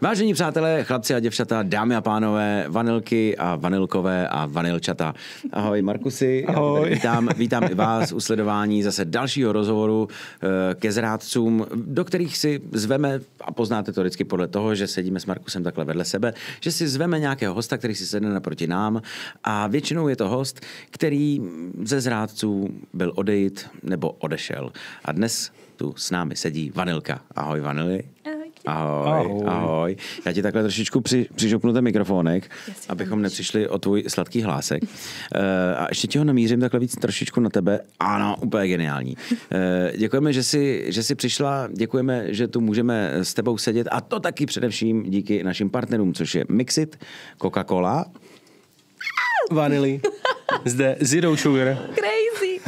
Vážení přátelé, chlapci a děvčata, dámy a pánové, vanilky a vanilkové a vanilčata. Ahoj Markusi, ahoj. Vítám i vás u sledování zase dalšího rozhovoru ke zrádcům, do kterých si zveme, a poznáte to vždycky podle toho, že sedíme s Markusem takhle vedle sebe, že si zveme nějakého hosta, který si sedne naproti nám a většinou je to host, který ze zrádců byl odejít nebo odešel. A dnes tu s námi sedí Vanilka. Ahoj Vanili. Ahoj. Já ti takhle trošičku přižopnu ten mikrofonek, abychom nepřišli o tvůj sladký hlásek. A ještě ti ho namířím takhle víc trošičku na tebe. Ano, úplně geniální. Děkujeme, že jsi přišla, děkujeme, že tu můžeme s tebou sedět a to taky především díky našim partnerům, což je Mixit, Coca-Cola, Vanily. Zde Zero Sugar. Crazy.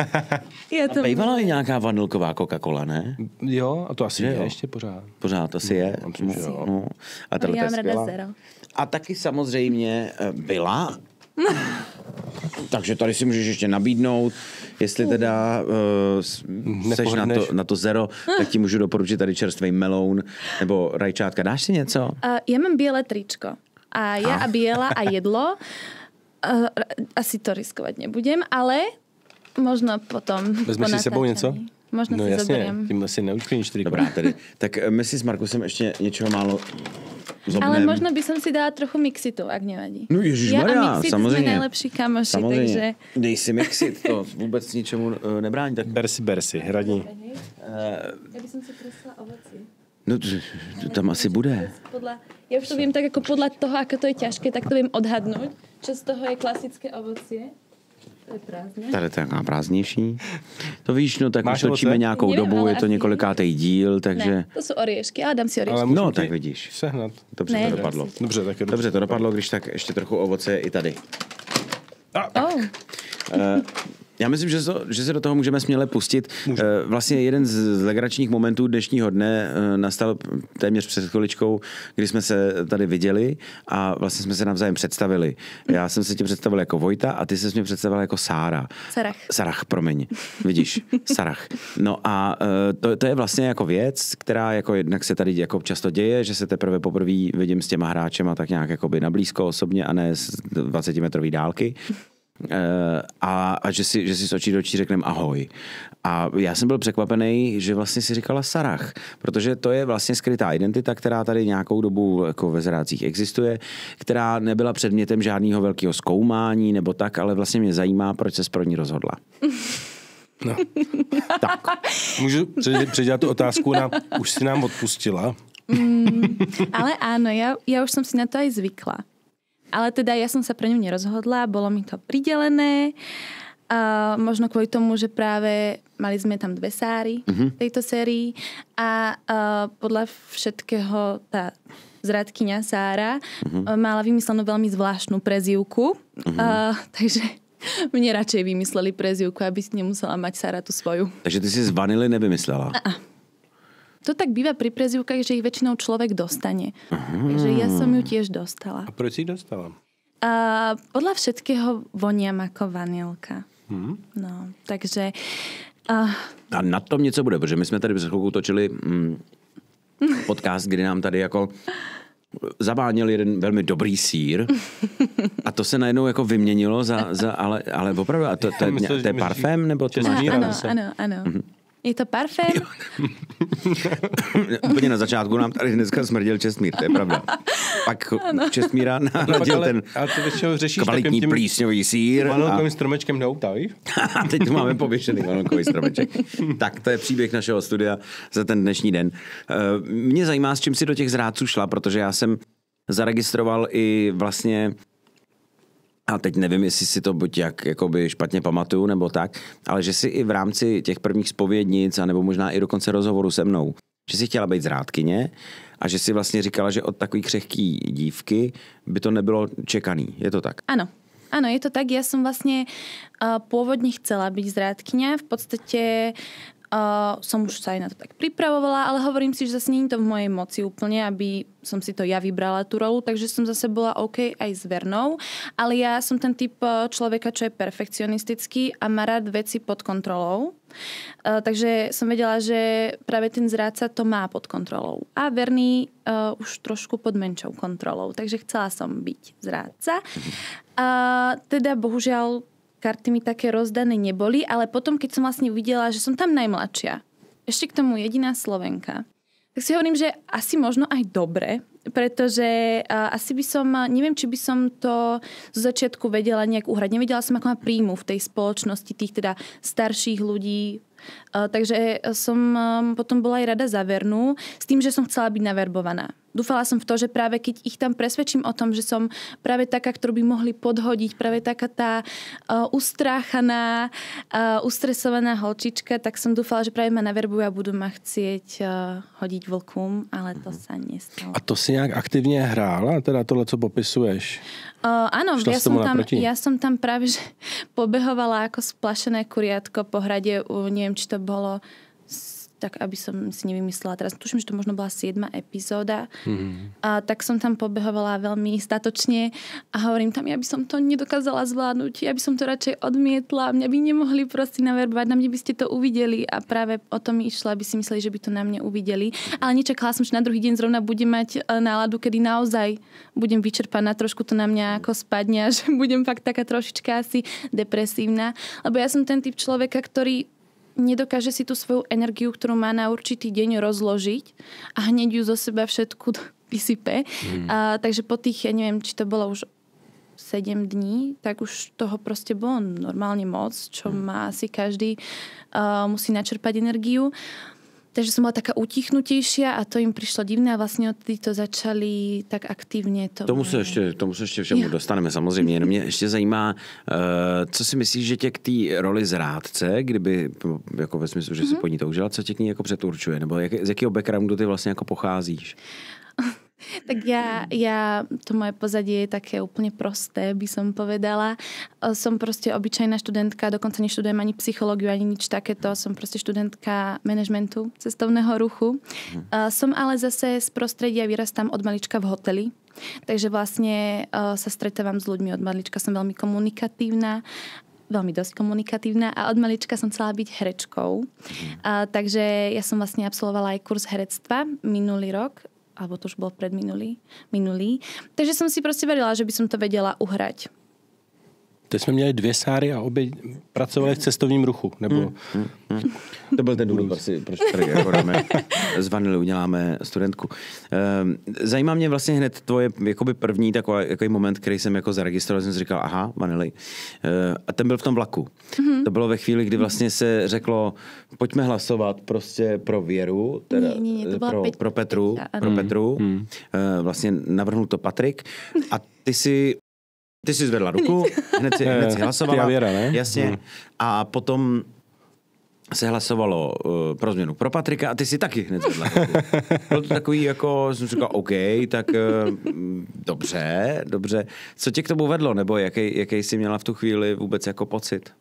A bývala i nějaká vanilková Coca-Cola, ne? Jo, a to asi je ještě pořád. Pořád asi je. No. A tohle je skvělá. A taky samozřejmě byla. Takže tady si můžeš ještě nabídnout, jestli teda seš na to zero, tak ti můžu doporučit tady čerstvý meloun nebo rajčátka. Dáš si něco? Ja mám biele tričko. A ja a biela a jedlo. Asi to riskovať nebudem, ale možno potom. Vezmeš si sebou něco? Možno si jasně, zoberiem. Tímhle si neučkníš triko. Dobrá, tedy. Tak my si s Markusem ještě něčeho málo zobnem. Ale možno by som si dala trochu Mixitu, ak nevadí. No ježišmarja, ja a Mixit samozřejmě. sme najlepší kamoši, samozřejmě. takže... Dej si Mixit, to vůbec ničemu nebrání. Tak... Ber si, hradí. Ja by som si kresla ovoci. No, to tam asi bude. Ja už to viem tak, ako podľa toho, ako to je ťažké, tak to viem odhadnúť. Čo z toho je klasické ovocie. To je prázdne. Tady to je taková prázdnější. To víš, no tak Máš už točíme ovoce? nějakou Nevím, dobu, ale je to asi- několikátej díl, takže... Ne, to sú oriešky, ale dám si oriešky. Ale No, můžu tak ti vidíš. Sehnat. Dobře Ne, to dopadlo. Dobře, tak je Dobře to dopadlo, když tak ještě trochu ovoce i tady. Oh. Já myslím, že se do toho můžeme směle pustit. Vlastně jeden z legračních momentů dnešního dne nastal téměř před chviličkou, kdy jsme se tady viděli a vlastně jsme se navzájem představili. Já jsem se tě představil jako Vojta a ty se mě představila jako Sára. Sarah, promiň. Vidíš, Sarah. No a to je vlastně jako věc, která jako jednak se tady jako často děje, že se teprve poprvé vidím s těma hráčema tak nějak jakoby nablízko osobně a ne z 20-metrový dálky. A že si z očí do očí řekneme ahoj. A já jsem byl překvapený, že vlastně si říkala Sarah, protože to je vlastně skrytá identita, která tady nějakou dobu jako ve zrádcích existuje, která nebyla předmětem žádného velkého zkoumání nebo tak, ale vlastně mě zajímá, proč se pro ní rozhodla. No. Tak. Můžu předělat tu otázku na už si nám odpustila? Ale áno, ja už som si na to aj zvykla. Ale teda ja som sa pre ňu nerozhodla, bolo mi to pridelené. Možno kvôli tomu, že práve mali sme tam 2 Sáry v tejto sérii a podľa všetkého tá zradkyňa Sára mala vymyslenú veľmi zvláštnu prezývku. Takže mne radšej vymysleli prezývku, aby si nemusela mať Sára tú svoju. Takže ty si z Vanily nevymyslela? To tak býva pri prezývkach, že ich väčšinou človek dostane. Takže ja som ju tiež dostala. A proč si ji dostala? Podľa všetkého voniam ako vanilka. No, takže... A na tom něco bude, protože my jsme tady před chvilkou točili podcast, kdy nám tady jako zaváněl jeden velmi dobrý sýr a to se najednou jako vyměnilo ale opravdu, a to je parfém, nebo to máš? Áno. Je to parfém? Úplně na začátku nám tady dneska smrděl čestmír, to je pravda. Pak čestmíra nahradil ten kvalitní plísňový sýr. Vanilkovým stromečkem neoutají. A teď tu máme pověšený vanilkový stromeček. Tak, to je příběh našeho studia za ten dnešní den. Mě zajímá, s čím si do těch zrádců šla, protože já jsem zaregistroval i vlastně... A teď nevím, jestli si to buď jakoby špatně pamatuju, nebo tak, ale že si i v rámci těch prvních zpovědnic, anebo možná i dokonce rozhovoru se mnou, že si chtěla být zrádkyně a že si vlastně říkala, že od takový křehký dívky by to nebylo čekaný. Je to tak? Áno, je to tak. Ja som vlastne pôvodne chcela byť zrádkyňa. V podstate som už sa aj na to tak pripravovala, ale hovorím si, že zase nie je to v mojej moci úplne, aby som si to ja vybrala tú rolu, takže som zase bola OK aj s Vernou, ale ja som ten typ človeka, čo je perfekcionistický a má rád veci pod kontrolou. Takže som vedela, že práve ten zrádca to má pod kontrolou. A Verný už trošku pod menšou kontrolou, takže chcela som byť zrádca. Teda bohužiaľ karty mi také rozdané neboli, ale potom, keď som vlastne uvidela, že som tam najmladšia, ešte k tomu jediná Slovenka, tak si hovorím, že asi možno aj dobre, pretože asi by som, neviem, či by som to zo začiatku vedela nejak uhrať. Nevedela som, ako má príjmu v tej spoločnosti tých teda starších ľudí. Takže som potom bola aj rada za Vernú s tým, že som chcela byť naverbovaná. Dúfala som v to, že práve keď ich tam presvedčím o tom, že som práve taká, ktorú by mohli podhodiť, práve taká tá ustráchaná, ustresovaná holčička, tak som dúfala, že práve ma naverbujú a budú ma chcieť hodiť vlkom, ale to sa nestalo. A to si nějak aktivně hrála, teda tohle, co popisuješ? Áno, ja som tam práve že pobehovala ako splašené kuriatko po hrade, neviem, či to bolo tak, aby som si nevymyslela teraz. Tuším, že to možno bola 7. epizóda. Tak som tam pobehovala veľmi statočne a hovorím tam, ja by som to nedokázala zvládnuť. Ja by som to radšej odmietla. Mňa by nemohli proste naverbovať. Na mne by ste to uvideli a práve o tom išla, aby si mysleli, že by to na mne uvideli. Ale nečakala som, že na druhý deň zrovna budem mať náladu, kedy naozaj budem vyčerpaná. Trošku to na mňa ako spadne a že budem fakt taká trošička asi depresívna. Lebo ja som ten typ človeka, ktorý nedokáže si tú svoju energiu, ktorú má na určitý deň rozložiť a hneď ju zo seba všetku vysype. Takže po tých, ja neviem, či to bolo už 7 dní, tak už toho proste bolo normálne moc, čo má asi každý musí načerpať energiu. Takže som bola taká utichnutejšia a to im prišlo divné a vlastně odtedy to začali tak aktivně. Tomu se ještě všemu dostaneme samozřejmě. Jenom mě ještě zajímá, co si myslíš, že tě k té roli zrádce, kdyby, jako ve smyslu, že si po ní toužila, co tě k ní jako předurčuje? Nebo z jakého backgroundu ty vlastně jako pocházíš? Tak to moje pozadie je také úplne prosté, by som povedala. Som proste obyčajná študentka, dokonca neštudujem ani psychológiu, ani nič takéto. Som proste študentka manažmentu cestovného ruchu. Som ale zase z prostredia, vyrastám od malička v hoteli. Takže vlastne sa stretávam s ľuďmi od malička. Som veľmi komunikatívna. Veľmi dosť komunikatívna a od malička som chcela byť herečkou. Takže ja som vlastne absolvovala aj kurz herectva minulý rok, alebo to už bol predminulý. Takže som si proste verila, že by som to vedela uhrať. Teď jsme měli 2 Sáry a obě pracovali v cestovním ruchu, nebo... To byl ten důvod, proč tady jako dáme z Vanily uděláme studentku. Zajímá mě vlastně hned tvoje jakoby první takový moment, který jsem jako zaregistroval, jsem si říkal, aha, Vanily. A ten byl v tom vlaku. To bylo ve chvíli, kdy vlastně se řeklo, pojďme hlasovat prostě pro Věru, teda pro Petru. Vlastně navrhnul to Patrik a ty si zvedla ruku, hned si hlasovala. Věra, ne? Jasně. A potom se hlasovalo pro změnu pro Patrika a ty si taky hned zvedla ruku. Bylo to takový, jako jsem říkal, OK, tak dobře. Co tě k tomu vedlo? Nebo jaký jsi měla v tu chvíli vůbec jako pocit?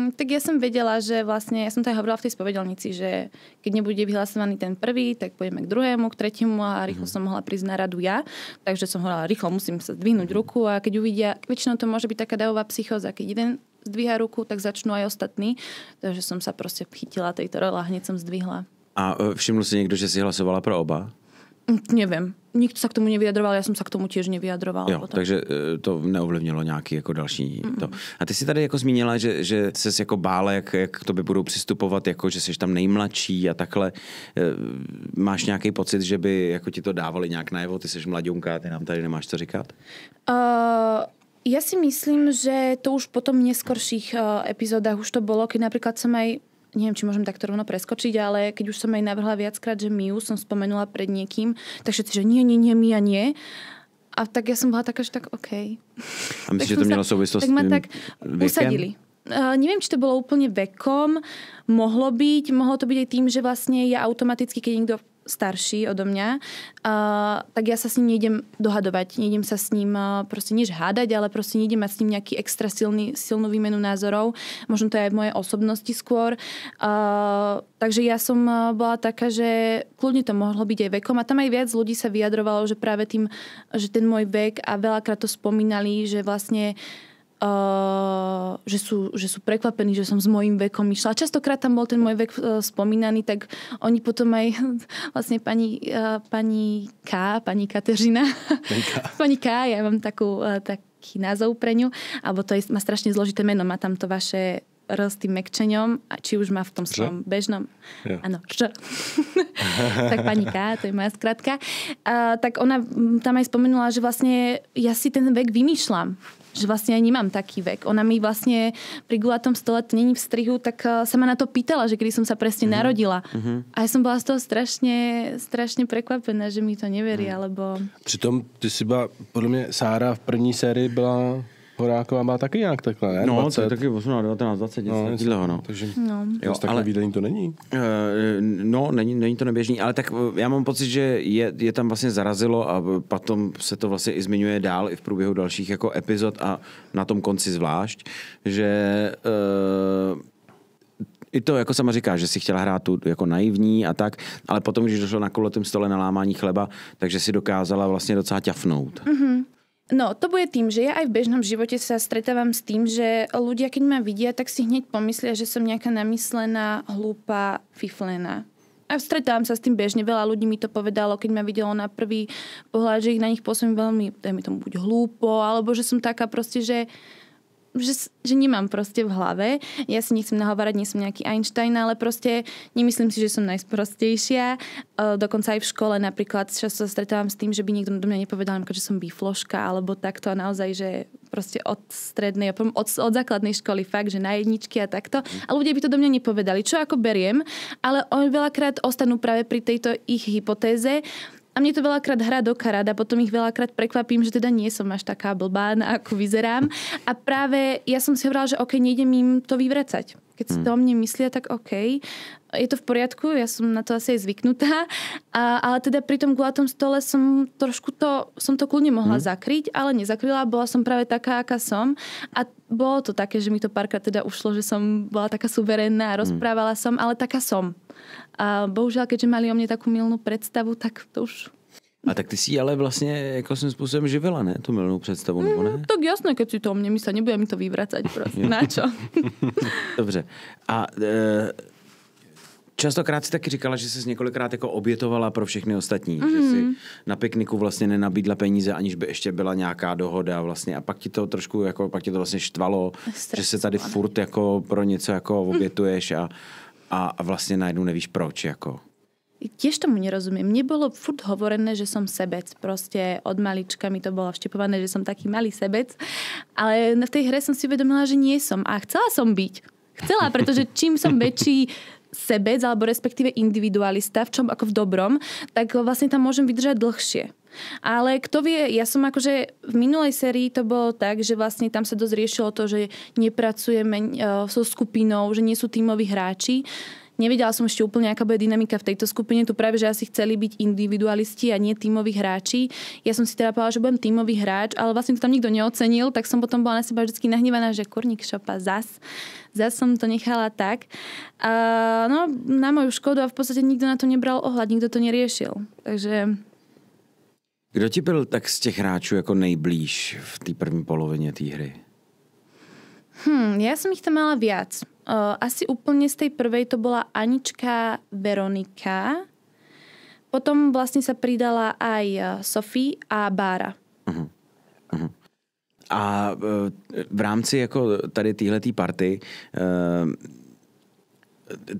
Tak ja som vedela, že vlastne, ja som to aj hovorila v tej spovedelnici, že keď nebude vyhlasovaný ten prvý, tak pôjdeme k druhému, k tretiemu a rýchlo som mohla prísť na radu ja. Takže som hovorila, rýchlo musím sa zdvihnúť ruku a keď uvidia, väčšinou to môže byť taká davová psychóza, keď jeden zdvíha ruku, tak začnú aj ostatní. Takže som sa proste chytila tejto role a hneď som zdvihla. A všiml si niekto, že si hlasovala pro oba? Neviem. Nikto sa k tomu nevyjadroval, ja som sa k tomu tiež nevyjadrovala. Jo, takže to neovlivnilo nějaký jako další to. A ty si tady jako zmínila, že ses jako bála, jak k tobě budou přistupovat, jako že jsi tam nejmladší a takhle. Máš nějaký pocit, že by jako ti to dávali nějak najevo? Ty jsi mladňunka, ty nám tady nemáš co říkat? Ja si myslím, že to už potom v neskorších epizódach už to bolo, keď napríklad som aj neviem, či môžem takto rovno preskočiť, ale keď už som aj navrhla viackrát, že Miu som spomenula pred niekým, tak všetci, že nie, Mia nie. A tak ja som bola taká, že tak OK. A myslíš, že to mělo souvislost tak ma tak usadili. Neviem, či to bolo úplne vekom. Mohlo to byť aj tým, že vlastne ja automaticky, keď niekto starší odo mňa, tak ja sa s ním nejdem dohadovať. Nejdem sa s ním proste než hádať, ale proste nejdem mať s ním nejaký extra silnú výmenu názorov. Možno to je aj v mojej osobnosti skôr. Takže ja som bola taká, že kľudne to mohlo byť aj vekom. A tam aj viac ľudí sa vyjadrovalo, že práve tým, že ten môj vek a veľakrát to spomínali, že vlastne že sú prekvapení, že som s mojím vekom išla. Častokrát tam bol ten môj vek spomínaný, tak oni potom aj vlastne pani Kateřina, pani K, ja mám taký názov pre ňu, alebo to má strašne zložité meno, má tam to vaše s tým mekčeňom, a či už má v tom svojom bežnom. Áno, tak pani K, to je moja skratka. Tak ona tam aj spomenula, že vlastne ja si ten vek vymýšľam. Že vlastne aj nemám taký vek. Ona mi vlastne pri gulatom stole, to není v strihu, tak sa ma na to pýtala, že kedy som sa presne narodila. A ja som bola z toho strašne prekvapená, že mi to neverí, alebo... Přitom ty si byla, podle mě Sára v první sérii byla Horáková, má taky nějak takhle, ne? No, to je taky 18, 19, 20, něco no. Takže jo, takové výdení to není. No, není to neběžný, ale tak já mám pocit, že je tam vlastně zarazilo a potom se to vlastně i zmiňuje dál i v průběhu dalších jako epizod a na tom konci zvlášť, že i to, jako sama říká, že si chtěla hrát tu jako naivní a tak, ale potom, když došlo na kulatém stole na lámání chleba, takže si dokázala vlastně docela ťafnout. No, to bude tým, že ja aj v bežnom živote sa stretávam s tým, že ľudia, keď ma vidia, tak si hneď pomyslia, že som nejaká namyslená, hlúpa, fiflená. A stretávam sa s tým bežne. Veľa ľudí mi to povedalo, keď ma videlo na prvý pohľad, že ich na nich pôsobím veľmi, dajme tomu, buď hlúpo, alebo že som taká proste, že nemám proste v hlave. Ja si nechcem nahovárať, nie som nejaký Einstein, ale proste nemyslím si, že som najsprostejšia. Dokonca aj v škole napríklad často sa stretávam s tým, že by niekto do mňa nepovedal, že som bifloška alebo takto a naozaj, že proste od strednej, od základnej školy fakt, že na jedničky a takto. A ľudia by to do mňa nepovedali, čo ako beriem, ale oni veľakrát ostanú práve pri tejto ich hypotéze. A mne to veľakrát hrá do karát a potom ich veľakrát prekvapím, že teda nie som až taká blbá, ako vyzerám. A práve ja som si hovorila, že OK, nejdem im to vyvracať. Keď si to o mne myslia, tak OK, je to v poriadku, ja som na to asi aj zvyknutá. Ale teda pri tom gulatom stole som to kľudne mohla zakryť, ale nezakryla, bola som práve taká, aká som. A bolo to také, že mi to párkrát teda ušlo, že som bola taká suverénna, rozprávala som, ale taká som. A bohužiaľ, keďže mali o mne takú milnú predstavu, tak to už... A tak ty si ale vlastně jako svým způsobem živila, ne? Tu milnou představu, nebo ne? Tak jasné, keď si to o mne myslí, nebude mi to vyvracať prostě. Na čo? Dobře. A častokrát si taky říkala, že jsi několikrát jako obětovala pro všechny ostatní. Že si na pikniku vlastně nenabídla peníze, aniž by ještě byla nějaká dohoda vlastně. A pak ti to trošku jako, pak ti to vlastně štvalo, že se tady furt jako pro něco jako obětuješ a vlastně najednou nevíš proč, jako. Tiež tomu nerozumiem. Mne bolo furt hovorené, že som sebec. Proste od malička mi to bolo vštepované, že som taký malý sebec. Ale v tej hre som si uvedomila, že nie som. A chcela som byť. Chcela, pretože čím som väčší sebec, alebo respektíve individualista, v čom ako v dobrom, tak vlastne tam môžem vydržať dlhšie. Ale kto vie, ja som akože v minulej sérii to bolo tak, že vlastne tam sa dosť riešilo to, že nepracujeme so skupinou, že nie sú tímoví hráči. Nevedela som ešte úplne, aká bude dynamika v tejto skupine. Tu práve, že asi chceli byť individualisti a nie tímoví hráči. Ja som si teda povedala, že budem tímový hráč, ale vlastne to tam nikto neocenil, tak som potom bola na seba vždycky nahnevaná, že kurník šopa, zas som to nechala tak. No, na moju škodu a v podstate nikto na to nebral ohľad, nikto to neriešil. Takže... Kdo ti byl tak z těch hráčů jako nejblíž v té první polovině té hry? Ja som ich tam mala viac. Asi úplne z tej prvej to bola Anička, Veronika. Potom vlastne sa pridala aj Sofie a Bára. A v rámci jako tady téhletý party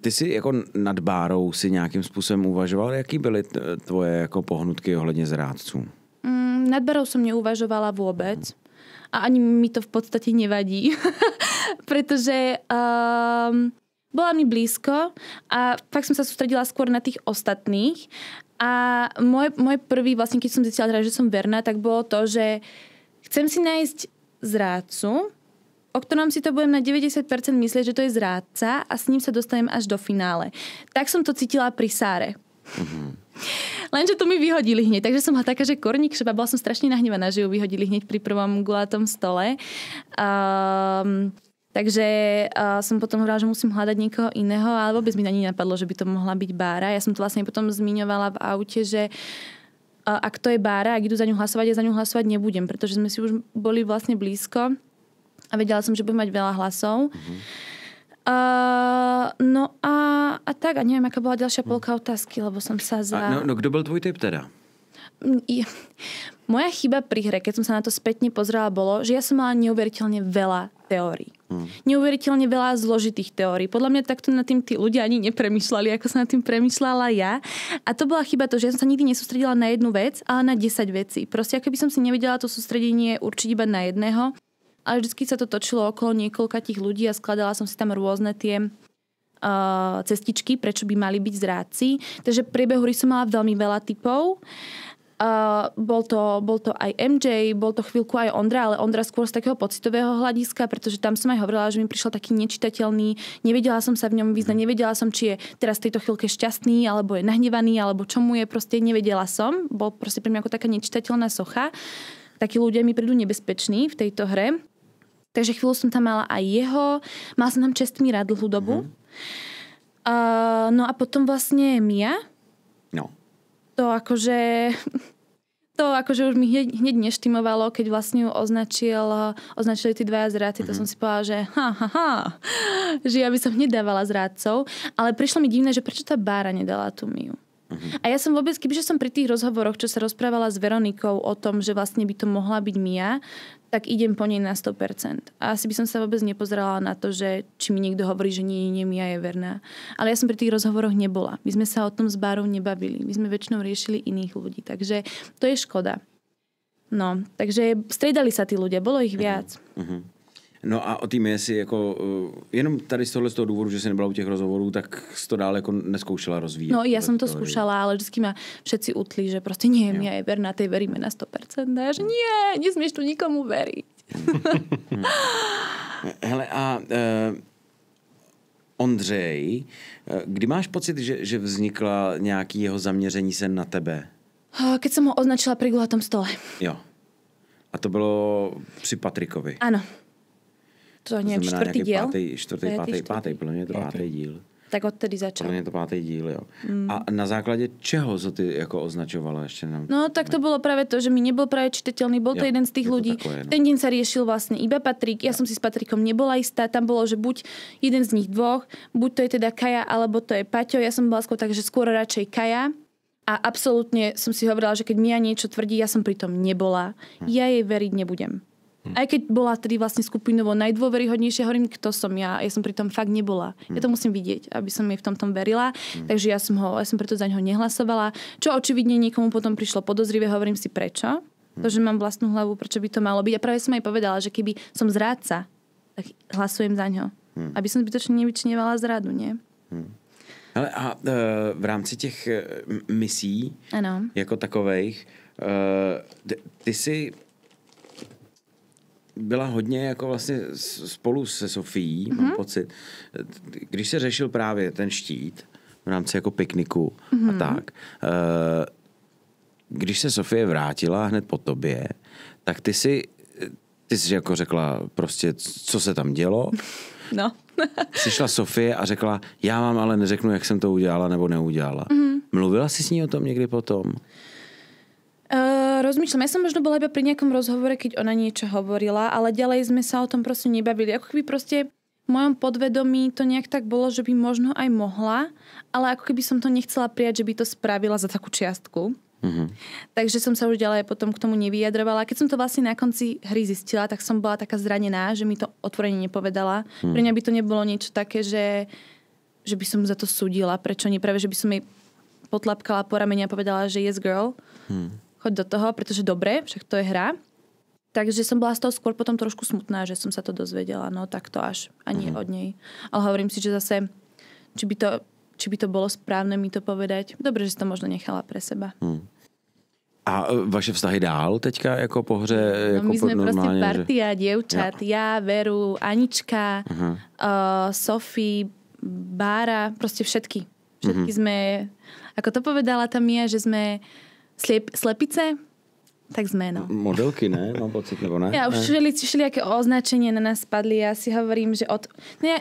ty si jako nad Bárou si nějakým způsobem uvažoval, jaký byly tvoje jako pohnutky ohledně zrádců? Nad Bárou som neuvažovala vôbec. A ani mi to v podstate nevadí. Pretože bola mi blízko a fakt som sa sústredila skôr na tých ostatných. A môj prvý, vlastne keď som zistila, že som verná, tak bolo to, že chcem si nájsť zrádcu o ktorom si to budem na 90% myslieť, že to je zrádca a s ním sa dostanem až do finále. Tak som to cítila pri Sáre. Lenže to mi vyhodili hneď, takže som bola taká, že korník šeba, bola som strašne nahnevaná, že ju vyhodili hneď pri prvom gulátom stole. Takže som potom hovorila, že musím hľadať niekoho iného, ale vôbec mi ani napadlo, že by to mohla byť Bára. Ja som to vlastne potom zmiňovala v aute, že ak to je Bára, ak idú za ňu hlasovať, ja za ňu hlasovať nebudem, pretože sme si už boli vlastne blízko a vedela som, že budem mať veľa hlasov. No a tak, a neviem, aká bola ďalšia polka otázky, lebo som sa No kto bol tvoj typ teda? Moja chyba pri hre, keď som sa na to spätne pozrela, bolo, že ja som mala neuveriteľne veľa teórií. Neuveriteľne veľa zložitých teórií. Podľa mňa takto nad tým tí ľudia ani nepremýšľali, ako sa nad tým premýšľala ja. A to bola chyba to, že ja som sa nikdy nesústredila na jednu vec, ale na 10 vecí. Proste ako by som si nevedela to sústredenie určiť iba na jedného, ale vždy sa to točilo okolo niekoľkých ľudí a skladala som si tam rôzne tie cestičky, prečo by mali byť zrádci. Takže v priebehu hry som mala veľmi veľa typov. Bol to aj MJ, bol to chvíľku aj Ondra, ale Ondra skôr z takého pocitového hľadiska, pretože tam som aj hovorila, že mi prišiel taký nečitateľný, nevedela som sa v ňom vyznať, nevedela som, či je teraz v tejto chvíľke šťastný, alebo je nahnevaný, alebo čo mu je, proste nevedela som. Bol proste pre mňa ako taká nečitateľná socha. Takí ľudia mi prídu nebezpeční v tejto hre. Takže chvíľu som tam mala aj jeho. Mala som tam Čestmíra dlhú dobu. No a potom vlastne Mia. No. To akože už mi hneď neštimovalo, keď vlastne ju označili tí dvaja zrádci. To som si povedala, že že ja by som hneď dávala zrádcov. Ale prišlo mi divné, že prečo tá Bára nedala tú Miu. A ja som vôbec, kebyže som pri tých rozhovoroch, čo sa rozprávala s Veronikou o tom, že vlastne by to mohla byť Mia, tak idem po nej na 100%. A asi by som sa vôbec nepozerala na to, že či mi niekto hovorí, že nie, Mia je verná. Ale ja som pri tých rozhovoroch nebola. My sme sa o tom s Bárou nebavili. My sme väčšinou riešili iných ľudí. Takže to je škoda. No, takže striedali sa tí ľudia. Bolo ich viac. No a o tým, jestli jako, jenom tady z tohohle z toho důvodu, že jsi nebyla u těch rozhovorů, tak jsi to dál jako neskoušela rozvíjet. No ja som to skúšala, ale vždycky ma všetci utli, že proste nie, Mia je verná, tej veríme na 100%. A ja, že nie, nesmieš tu nikomu veriť. Hele, a Ondřej, kdy máš pocit, že vznikla nějaký jeho zaměření se na tebe? Keď som ho označila pri gulátom stole. Jo. A to bylo při Patrikovi. Áno. To neviem, čtvrtý diel? Pátý, podľa mňa je to pátý díl. Tak odtedy začal. Podľa mňa je to pátý díl, jo. A na základě čeho so ty jako označovala ešte? No tak to bolo práve to, že mi nebol práve čitateľný. Bol to jeden z tých ľudí. Takové, no. Ten deň sa riešil vlastne iba Patrik. Ja som si s Patrikom nebola istá. Tam bolo, že buď jeden z nich dvoch, buď to je teda Kaja, alebo to je Paťo. Ja som bola skôr tak, že skôr radšej Kaja. A absolútne som si hovorila, že keď Mia niečo tvrdí, ja som pri tom nebola. Ja jej veriť nebudem. Aj keď bola tedy vlastne skupinovo najdôveryhodnejšia, hovorím, kto som ja. Ja som pri tom fakt nebola. Ja to musím vidieť, aby som jej v tomto verila. Takže ja som preto za ňoho nehlasovala. Čo očividne niekomu potom prišlo podozrivé, hovorím si prečo. To, že mám vlastnú hlavu, prečo by to malo byť. A práve som aj povedala, že keby som zrádca, tak hlasujem za ňo. Aby som zbytočne nevyčnievala zradu, nie? Ale a v rámci těch misí, ano, jako takovejch, ty si byla hodně jako vlastně spolu se Sofií, mám pocit. Když se řešil právě ten štít v rámci jako pikniku a tak, když se Sofie vrátila hned po tobě, tak ty jsi jako řekla prostě, co se tam dělo. No. Přišla Sofie a řekla, já vám ale neřeknu, jak jsem to udělala nebo neudělala. Mluvila si s ní o tom někdy potom? Rozmýšľam, ja som možno bola iba pri nejakom rozhovore, keď ona niečo hovorila, ale ďalej sme sa o tom proste nebavili. Ako keby proste v mojom podvedomí to nejak tak bolo, že by možno aj mohla, ale ako keby som to nechcela prijať, že by to spravila za takú čiastku. Takže som sa už ďalej potom k tomu nevyjadrovala. Keď som to vlastne na konci hry zistila, tak som bola taká zranená, že mi to otvorene nepovedala. Pre mňa by to nebolo niečo také, že by som za to súdila. Prečo nie? Práve, že by som jej potlapkala po ramene a povedala, že yes girl, choď do toho, pretože dobre, však to je hra. Takže som bola z toho skôr potom trošku smutná, že som sa to dozvedela. No tak to až ani od nej. Ale hovorím si, že zase, či by to bolo správne mi to povedať. Dobre, že si to možno nechala pre seba. A vaše vztahy dál teďka jako po hře? Jako my sme proste normálne, partia dievčat. Ja, Veru, Anička, Sofie, Bára, proste všetky. Všetky sme, ako to povedala tá Mia, že sme slepice, tak sme, no. Modelky, ne? Mám pocit, nebo ne? Ja už všelijaké označenie na nás padli. Ja si hovorím, že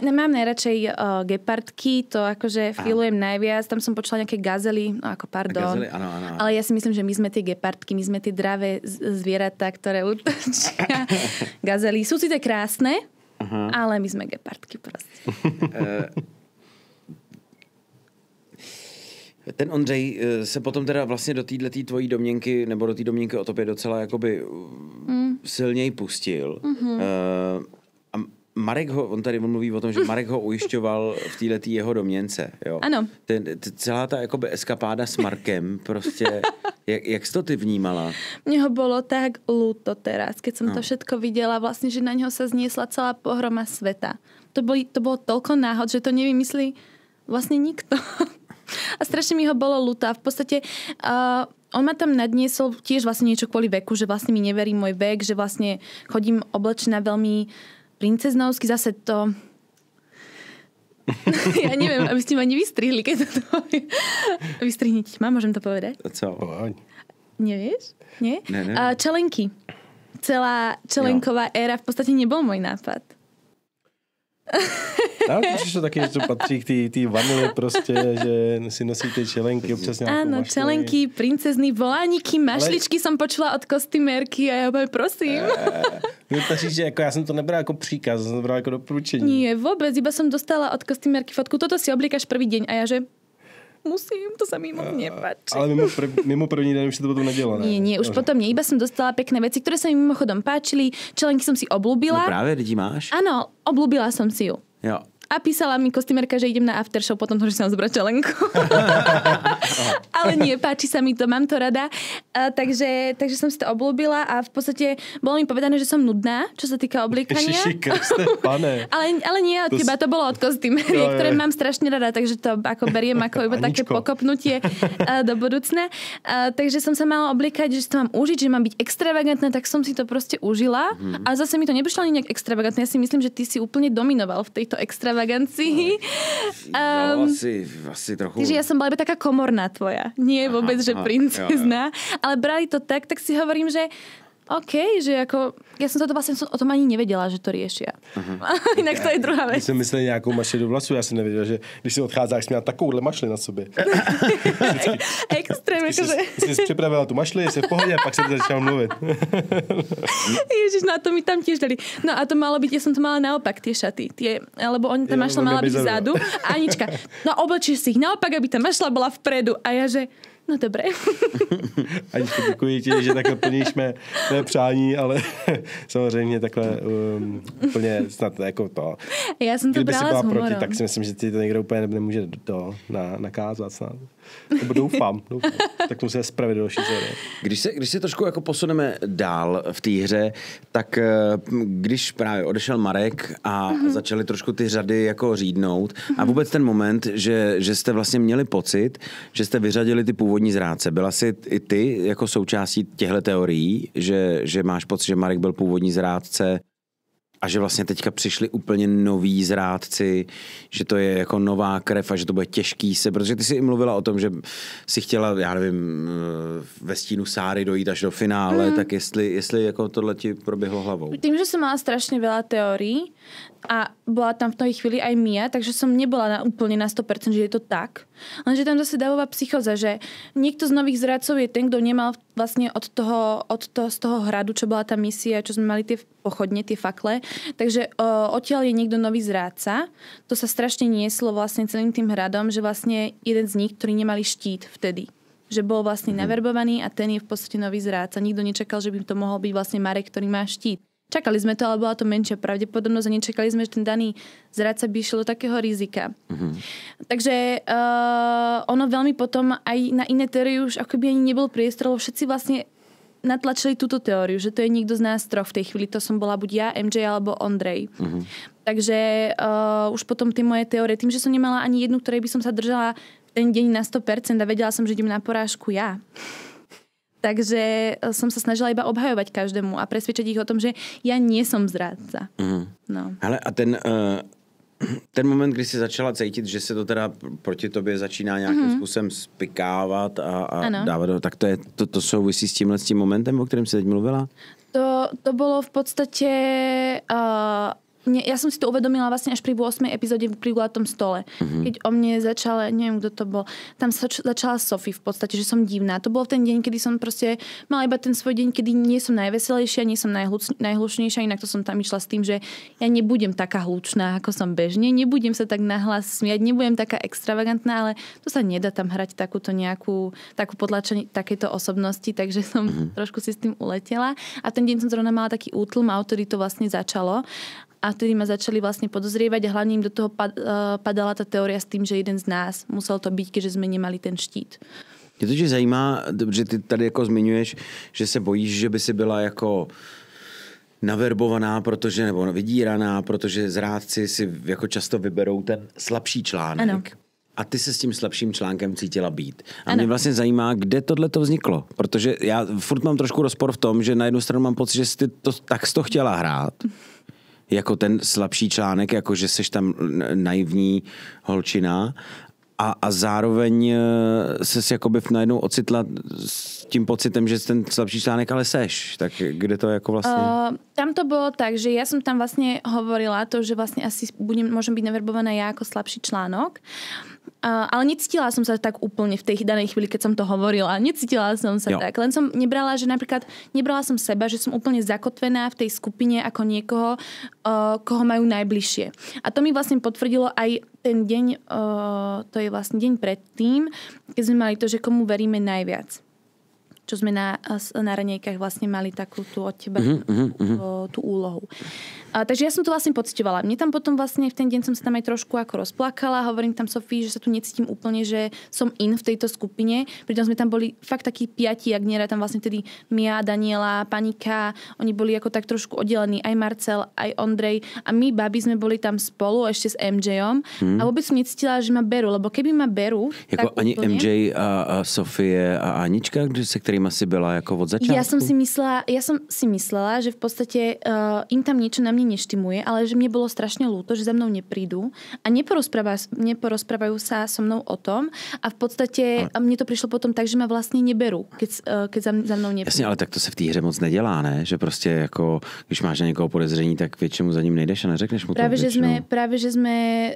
mám najradšej gepardky, to akože filujem najviac. Tam som počula nejaké gazely, no ako pardon. Gazely, áno. Ale ja si myslím, že my sme tie gepardky, my sme tie dravé zvieratá, ktoré útočia. Gazely sú síce krásne, ale my sme gepardky proste. Ten Ondřej se potom teda vlastně do této tvojí domněnky, nebo do té domněnky o tobě docela jakoby silněji pustil. A Marek on tady mluví o tom, že Marek ho ujišťoval v této jeho domněnce. Jo? Ano. Celá ta jakoby eskapáda s Markem, prostě, jak jsi to ty vnímala? Mne ho bolo tak ľúto teraz, keď som to všetko videla, vlastne, že na ňo sa zniesla celá pohroma sveta. To bolo toľko náhod, že to nevymyslí vlastne nikto. A strašne mi ho bolo ľúto. A v podstate on ma tam nadniesol tiež vlastne niečo kvôli veku, že vlastne mi neverí môj vek, že vlastne chodím oblečená veľmi princeznovsky. Zase to... Ja neviem, aby ste ma nevystrihli, keď to vystrihnite ma, môžem to povedať? Co? Nevieš? Nie? Ne. Čelenky. Celá čelenková éra v podstate nebol môj nápad. No, to taky, že to patří k té vanile prostě, že si nosí ty čelenky, občas nějakou Áno, mašli. čelenky, princezny, volániky, mašličky som počula od kostymérky a ja poviem, prosím. To říct, že jako já jsem to nebral jako příkaz, jsem to bral jako doporučení. Nie, vôbec, iba som dostala od kostymérky fotku, toto si oblíkaš prvý deň a ja, že musím, to sa mi moc nepáči. Ale mimo první den už si to potom nedělala, ne? Nie, už potom nie. Iba som dostala pekné veci, ktoré sa mi mimochodom páčili. Čelenky som si oblúbila. No právě, ty máš? Áno, oblúbila som si ju. Jo. A písala mi kostymérka, že idem na aftershow potom, že si mám zobrať čelenku. Ale nie, páči sa mi to, mám to rada. Takže som si to obľúbila a v podstate bolo mi povedané, že som nudná, čo sa týka obliekania. Ježiši Kriste, pane. ale nie od teba, to bolo od kostymériek, ktoré mám strašne rada, takže to ako beriem ako iba také pokopnutie do budúcna. Takže som sa mala obliekať, že si to mám užiť, že mám byť extravagantná, tak som si to proste užila. A zase mi to neprišlo ani nejak extravagantné. Ja si myslím, že ty si úplne dominoval v tejto extravagancii. Asi trochu. Takže ja som bola iba taká komorná tvoja. Nie vôbec, že princezná. Ale brali to tak si hovorím, že OK, že ako... Ja som to vlastne o tom ani nevedela, že to riešia. Inak to je druhá vec. Když jsem myslel nějakou mašli do vlasu, já jsem nevěděl, že když si odcházíš, jsi měla takovouhle mašli na sobě. Extrém, akože... Jsi připravila tu mašli, jsi v pohodě a pak se to začal mluvit. Ježiš, no a to mi tam tiež dali. No a to malo byť, ja som to mala naopak, tie šaty. Lebo tá mašla mala byť vzadu. A Anička, no oblečíš si ich naopak, aby tá mašla bola vpredu. A ja, že... No dobré. Aničko, děkuji ti, že takhle plníš mé přání, ale samozřejmě takhle úplně snad jako to. Já jsem to brala s humorom. Proti, tak si myslím, že ti to někdo úplně nemůže nakázat snad. Nebo doufám. Tak musíme spravit další série. Když se trošku jako posuneme dál v té hře, tak když právě odešel Marek a začaly trošku ty řady jako řídnout a vůbec ten moment, že jste vlastně měli pocit, že jste vyřadili ty původní zrádce. Byla jsi i ty jako součástí těchto teorií, že máš pocit, že Marek byl původní zrádce a že vlastně teďka přišli úplně noví zrádci, že to je jako nová krev a že to bude těžký se, protože ty si i mluvila o tom, že si chtěla, já nevím, ve stínu Sáry dojít až do finále, tak jestli jako tohle ti proběhlo hlavou. Tým, že som mala strašne veľa teórií a bola tam v tej chvíli aj Mia, takže som nebola úplne na 100%, že je to tak. Lenže tam zase dávová psychoza, že niekto z nových zradcov je ten, kto nemal vlastne z toho hradu, čo bola tá misia, čo sme mali tie pochodne, tie fakle. Takže odtiaľ je niekto nový zrádca. To sa strašne nieslo vlastne celým tým hradom, že vlastne jeden z nich, ktorí nemali štít vtedy. Že bol vlastne naverbovaný a ten je v podstate nový zrádca. Nikto nečakal, že by to mohol byť vlastne Marek, ktorý má štít. Čakali sme to, ale bola to menšia pravdepodobnosť a nečakali sme, že ten daný zradca by išiel do takého rizika. Takže ono veľmi potom aj na iné teórie už akoby ani nebol priestor, lebo všetci vlastne natlačili túto teóriu, že to je niekto z nás troch. V tej chvíli to som bola buď ja, MJ alebo Ondrej. Takže už potom tie moje teórie, tým, že som nemala ani jednu, ktorej by som sa držala ten deň na 100% a vedela som, že idem na porážku ja. Takže som sa snažila iba obhajovať každému a presvedčiť ich o tom, že ja nie som zrádca. No. Hele, a ten moment, kdy jsi začala cítit, že se to teda proti tobě začíná nějakým způsobem spikávat a dávat, tak to souvisí s tímhle momentem, o kterém jsi teď mluvila? To bolo v podstate... ja som si to uvedomila vlastne až pri 8. epizóde pri Gulatom stole. Keď o mne začala, neviem, kto to bol, tam začala Sophie v podstate, že som divná. To bol ten deň, kedy som proste mala iba ten svoj deň, kedy nie som najveselejšia, nie som najhlučnejšia, inak to som tam išla s tým, že ja nebudem taká hlučná, ako som bežne, nebudem sa tak nahlas smiať, nebudem taká extravagantná, ale to sa nedá tam hrať takú potlačenie takéto osobnosti, takže som trošku si s tým uletela. A ten deň som zrovna mala taký útlm, a odtedy to vlastne začalo. A vtedy ma začali vlastne podozrievať a hlavne im do toho padala tá teória s tým, že jeden z nás musel to byť, keďže sme nemali ten štít. Mě to že zajímá, že ty tady jako zmiňuješ, že se bojíš, že by si byla jako naverbovaná, protože, nebo vydíraná, protože zrádci si jako často vyberou ten slabší článek. Ano. A ty se s tím slabším článkem cítila být. A mě vlastně zajímá, kde tohle to vzniklo. Protože já furt mám trošku rozpor v tom, že na jednu stranu mám pocit, že jsi to chtěla hrát. Jako ten slabší článek, jako že seš tam naivní holčina a zároveň ses jakoby najednou ocitla s tím pocitem, že ten slabší článek ale seš. Tak kde to jako vlastně? Tam to bolo tak, že ja som tam vlastne hovorila to, že vlastne asi môžem byť naverbovaná ja ako slabší článok. Ale necítila som sa tak úplne v tej danej chvíli, keď som to hovorila. Necítila som sa tak. Len som nebrala som seba, že som úplne zakotvená v tej skupine ako niekoho, koho majú najbližšie. A to mi vlastne potvrdilo aj ten deň, to je vlastne deň predtým, keď sme mali to, že komu veríme najviac. Čo sme na raňajkách vlastne mali takú tú od teba tú úlohu. Takže ja som to vlastne pociťovala. Mne tam potom vlastne v ten deň som sa tam aj trošku ako rozplakala. Hovorím tam Sofii, že sa tu necítim úplne, že som v tejto skupine. Pritom sme tam boli fakt takí 5, ak nie, tam vlastne tedy Mia, Daniela, Panika. Oni boli ako tak trošku oddelení. Aj Marcel, aj Ondrej. A my, babi, sme boli tam spolu ešte s MJom. A vôbec som necítila, že ma berú. Lebo keby ma berú... Jako tak ani úplne, MJ a Sofie a Anička, se ktorým asi byla jako od začátku? Ja som si myslela, že v podstate im tam niečo na mne neštimuje, ale že mne bolo strašne ľúto, že za mnou neprídu a neporozprávajú sa so mnou o tom a v podstate mne to prišlo potom tak, že ma vlastne neberú, keď za mnou neprídu. Jasně, ale tak to se v té hře moc nedělá, ne? Že prostě jako, když máš na někoho podezření, tak většinou za ním nejdeš a neřekneš mu to. Práve, že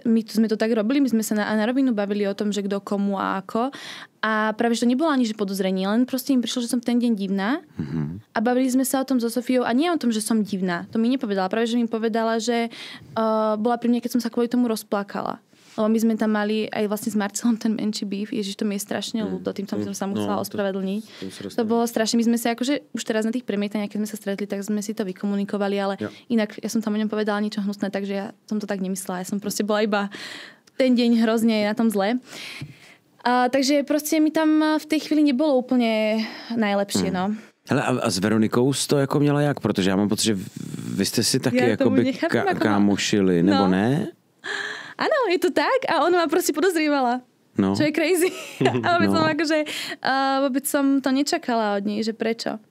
my sme to tak robili, my sme sa na rovinu bavili o tom, že kto komu a ako. A práve, že to nebolo ani že podozrenie, len proste im prišlo, že som ten deň divná. A bavili sme sa o tom so Sofiou a nie o tom, že som divná. To mi nepovedala. Práve, že mi povedala, že bola pri mne, keď som sa kvôli tomu rozplakala. Lebo my sme tam mali aj vlastne s Marcelom ten menší beef. Ježiš, to mi je strašne ľúto. Tým som sa musela ospravedlniť. To bolo strašne. My sme sa akože už teraz na tých premietaniach, keď sme sa stretli, tak sme si to vykomunikovali, ale inak ja som tam o ňom povedala niečo hnusné, takže ja som to tak nemyslela. Ja som proste bola iba ten deň hrozne na tom zle. Takže proste mi tam v tej chvíli nebolo úplne najlepšie, no. Hele, a s Veronikou jsi to jako měla jak? Protože já mám pocit, že vy jste si taky jakoby kámošili, nebo ne? Áno, je to tak a ona ma proste podozrievala. No. Čo je crazy. A vôbec som to nečakala od nej, že prečo.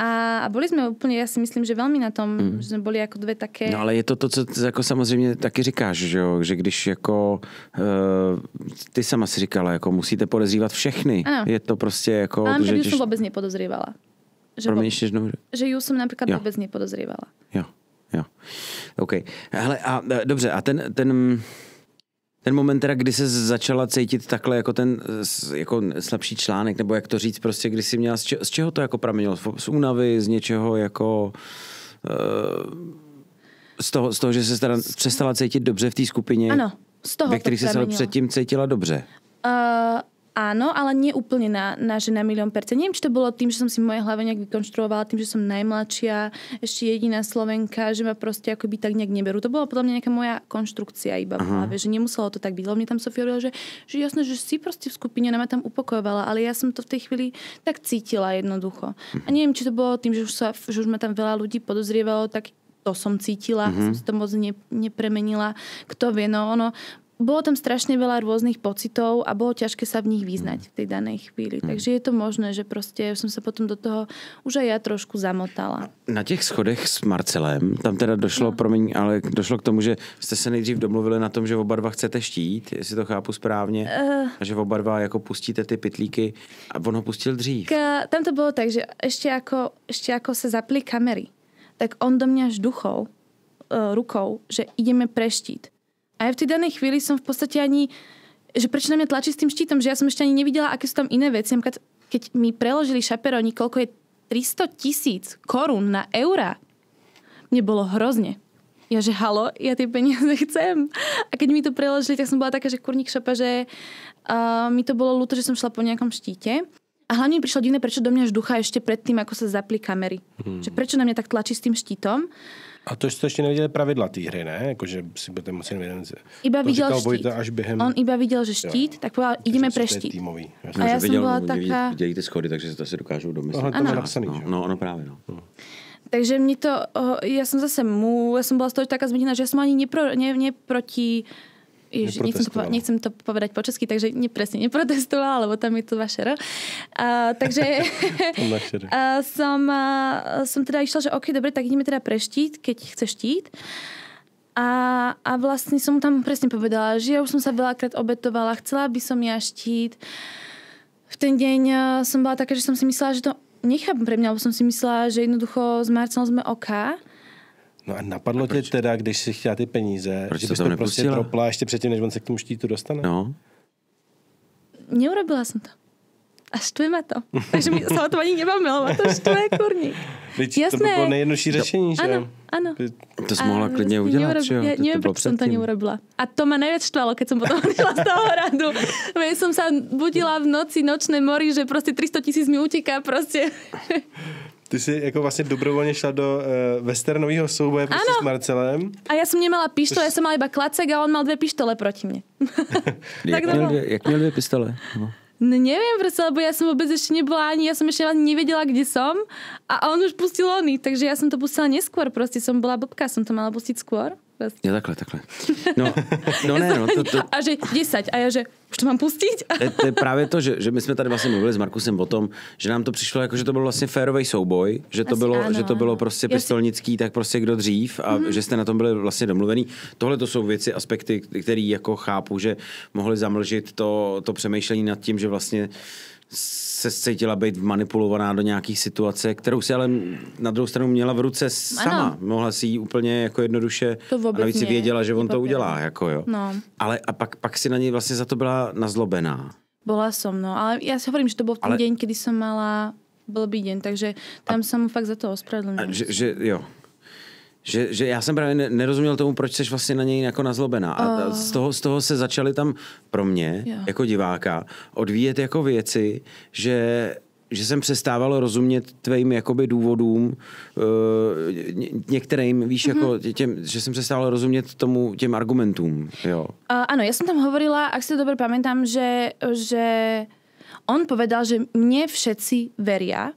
A boli sme úplne, ja si myslím, že veľmi na tom, že sme boli ako dve také... No ale je to, co jako samozřejmě taky říkáš, že jo? Že když jako ty sama si říkala, jako musíte podezřívat všechny. Ano. Je to prostě jako... Ale ju som vôbec nepodozrievala. Že ju som napríklad vôbec nepodozrievala. Jo. OK. Hele, a dobře, a ten moment teda, kdy se začala cítit takhle jako ten jako slabší článek, nebo jak to říct, prostě kdy jsi měla, z čeho to jako pramenilo? Z únavy, z něčeho jako... Z toho, že se teda přestala cítit dobře v té skupině? Ano, z toho ve kterých se předtím cítila dobře? Áno, ale nie úplne na 1,000,000%. Neviem, či to bolo tým, že som si v mojej hlave nejak vykonštruovala, tým, že som najmladšia, ešte jediná Slovenka, že ma proste akoby tak nejak neberú. To bola podľa mňa nejaká moja konštrukcia iba v hlave, že nemuselo to tak byť. Lebo mne tam Sofia hovorila, že jasné, že si proste v skupine, ona ma tam upokojovala, ale ja som to v tej chvíli tak cítila jednoducho. A neviem, či to bolo tým, že už ma tam veľa ľudí podozrievalo, tak to som cítila, som si to moc nepremenila. Kto vie, no ono... bolo tam strašne veľa rôznych pocitov a bolo ťažké sa v nich vyznať v tej danej chvíli. Takže je to možné, že proste som sa potom do toho už aj ja trošku zamotala. Na těch schodech s Marcelem, tam teda došlo, ale došlo k tomu, že jste se nejdřív domluvili na tom, že oba dva chcete štít, jestli to chápu správně, a že oba dva jako pustíte ty pytlíky a on ho pustil dřív. Tam to bolo tak, že ešte ako sa zapli kamery, tak on do mňa žduchol rukou, že ideme pre štít. A ja v tej danej chvíli som v podstate ani, že prečo na mňa tlačí s tým štítom, že ja som ešte ani nevidela, aké sú tam iné veci. Keď mi preložili šaperóni, koľko je 300 000 korún na eurá, mne bolo hrozne. Ja, že halo, ja tie peniaze chcem. A keď mi to preložili, tak som bola taká, že kurník šopa, že mi to bolo ľúto, že som šla po nejakom štíte. A hlavne mi prišlo divné, prečo do mňa žducha ešte pred tým, ako sa zapli kamery. Že prečo na mňa tak tlačí s tým štítom. A to jste ještě neviděli pravidla té hry, ne? Jakože si budete moci nevědět. Iba videl štít. Až během... On iba videl, že štít, tak povedal, ideme pre štít. A ja som bola taká... Viděli ty schody, takže si to asi dokážu domyslet. No právě. Takže mne to... Ja som zase ja som bola z toho taká zmenená, že ja som ani neproti... Nechcem to povedať po česky, takže neprotestovala, lebo tam je to vaše R. Takže som teda išla, že OK, dobre, tak ideme teda pre štít, keď chce štít. A vlastne som tam presne povedala, že ja už som sa veľakrát obetovala, chcela by som ja štít. V ten deň som bola taká, že som si myslela, že to nechápem pre mňa, lebo som si myslela, že jednoducho s Marcelom sme OK. No a napadlo tě teda, když si chtěla ty peníze, že bys to prostě propla ještě předtím, než on se k tomu štítu dostane? No. Neurobila som to. A štve ma to. Takže sa o tom ani nebavilo, ma to štve, kurník. To by bylo nejjednodušší řešení, že? Áno. To si mohla klidně udělat, že jo? Ja neviem, prečo som to neurobila. A to ma najviac štvalo, keď som potom odišla z toho hradu. Veď som sa budila v noci, nočné mori, že proste 300 000 mi uteká proste. Ty si jako vlastně dobrovolně šla do westernového souboje prostě s Marcelem. A ja som nemala pištole, ja som mala iba klacek a on mal 2 pištole proti mne. Jak měl 2 pistole? No neviem proste, lebo ja som vôbec ešte nebola ani, ja som ešte nevedela, kde som a on už pustil oný, takže ja som to pustila neskôr, proste som bola blbká, som to mala pustiť skôr. Ja takhle. No ne, no to... A že 10, a ja že už to mám pustiť? To je právě to, že my jsme tady vlastně mluvili s Markusem o tom, že nám to přišlo jako, že to byl vlastně férový souboj, že to bylo prostě pistolnický, tak prostě kdo dřív a že jste na tom byli vlastně domluvený. Tohle to jsou věci, aspekty, které jako chápu, že mohly zamlžit to přemýšlení nad tím, že vlastně se cítila být manipulovaná do nějakých situace, kterou si ale na druhou stranu měla v ruce sama. Ano. Mohla si ji úplně jako jednoduše a navíc si věděla, že on to udělá. Jako jo. No. Ale a pak si na něj vlastně za to byla nazlobená. Bola som, no. Ale ja si hovorím, že to bol ten deň, kedy som mala blbý deň, takže tam som mu fakt za to ospravedlnila. Že já jsem právě nerozuměl tomu, proč jsi vlastně na něj jako nazlobená. A z toho se začaly tam pro mě, jako diváka, odvíjet jako věci, že jsem přestával rozumět tvým jakoby důvodům, některým, víš, jako že jsem přestával rozumět těm argumentům. Jo. Áno, ja som tam hovorila, ak si to dobre pamätám, že on povedal, že mne všetci veria.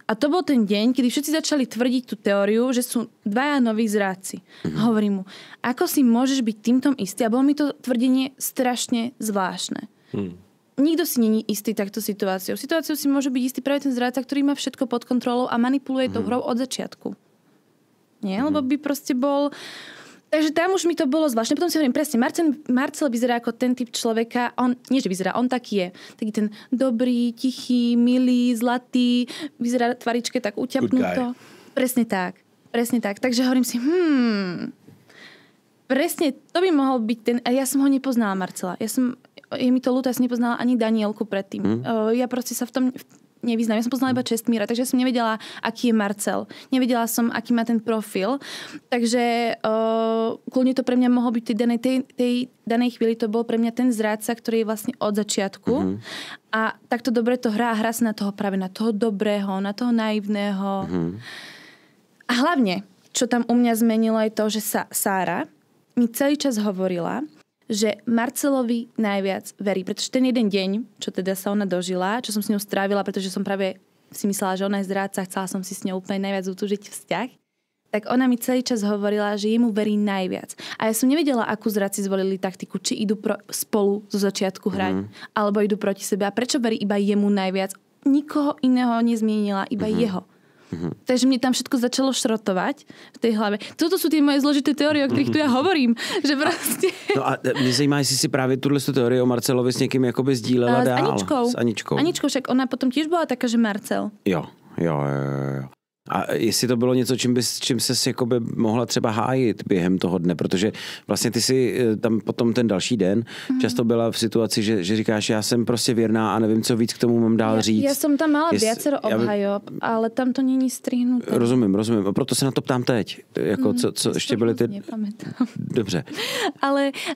A to bol ten deň, kedy všetci začali tvrdiť tú teóriu, že sú 2 noví zrádci. Hovorím mu, ako si môžeš byť týmto istý? A bolo mi to tvrdenie strašne zvláštne. Nikto si není istý takto situáciou. Situáciou si môže byť istý práve ten zrádca, ktorý má všetko pod kontrolou a manipuluje tou hrou od začiatku. Nie? Lebo by proste bol... Takže tam už mi to bolo zvláštne. Potom si hovorím, presne, Marcel vyzerá ako ten typ človeka, on, nie že vyzerá, on taký je. Taký ten dobrý, tichý, milý, zlatý, vyzerá tvaričke tak uťapnuto. Presne tak. Takže hovorím si, presne, to by mohol byť ten... A ja som ho nepoznala, Marcela. Je mi to ľúto, ja som nepoznala ani Danielku predtým. Ja proste sa v tom... nevyznám. Ja som poznala iba Čestmíra, takže som nevedela, aký je Marcel. Nevedela som, aký má ten profil. Takže kľudne to pre mňa mohol byť tej danej chvíli, to bol pre mňa ten zrádca, ktorý je vlastne od začiatku. A takto dobre to hrá sa na toho práve, na toho dobrého, na toho naivného. A hlavne, čo tam u mňa zmenilo, je to, že Sára mi celý čas hovorila, že Marcelovi najviac verí. Pretože ten jeden deň, čo teda sa ona dožila, čo som s ňou strávila, pretože som práve si myslela, že ona je zrádca, chcela som si s ňou úplne najviac utúžiť vzťah, tak ona mi celý čas hovorila, že jemu verí najviac. A ja som nevedela, akú zradci zvolili taktiku, či idú spolu zo začiatku hrať, alebo idú proti sebe. A prečo verí iba jemu najviac? Nikoho iného nezmienila, iba jeho. Takže mne tam všetko začalo šrotovať v tej hlave. Toto sú tie moje zložité teórie, o ktorých tu ja hovorím. Že proste... No a mě zajímá, jestli si právě tuhle teórii o Marcelovi s někým jakoby sdílela dál. S Aničkou. Aničkou, však ona potom tiež bola taká, že Marcel. Jo. A jestli to bylo něco, čím ses jakoby mohla třeba hájit během toho dne, protože vlastně ty si tam potom ten další den často byla v situaci, že říkáš, já jsem prostě věrná a nevím, co víc k tomu mám dál říct. Ja som tam mala viacero obhajob, ale tam to není strihnuté. Rozumím. A proto se na to ptám teď. Jako, co ještě byly ty... Nepamätám. Dobře.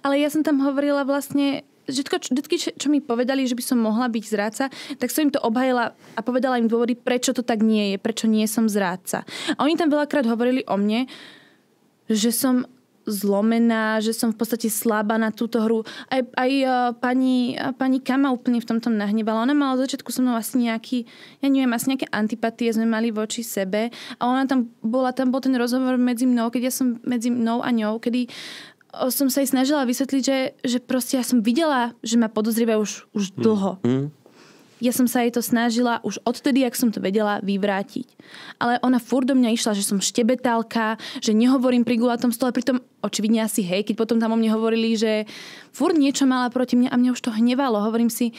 Ale ja som tam hovorila vlastne vždycky, čo mi povedali, že by som mohla byť zrádca, tak som im to obhajila a povedala im dôvody, prečo to tak nie je, prečo nie som zrádca. A oni tam veľakrát hovorili o mne, že som zlomená, že som v podstate slabá na túto hru. Aj pani Kama úplne v tomto nahnevala. Ona mala od začiatku so mnou asi nejaké antipatie sme mali voči sebe a ona tam bol ten rozhovor medzi mnou, keď ja som medzi mnou a ňou, kedy som sa jej snažila vysvetliť, že proste ja som videla, že ma podozrievajú už dlho. Ja som sa jej to snažila už odtedy, ak som to vedela, vyvrátiť. Ale ona furt do mňa išla, že som štebetálka, že nehovorím pri gulatom stole, pritom očividne asi keď potom tam o mne hovorili, že furt niečo mala proti mne a mňa už to hnevalo. Hovorím si...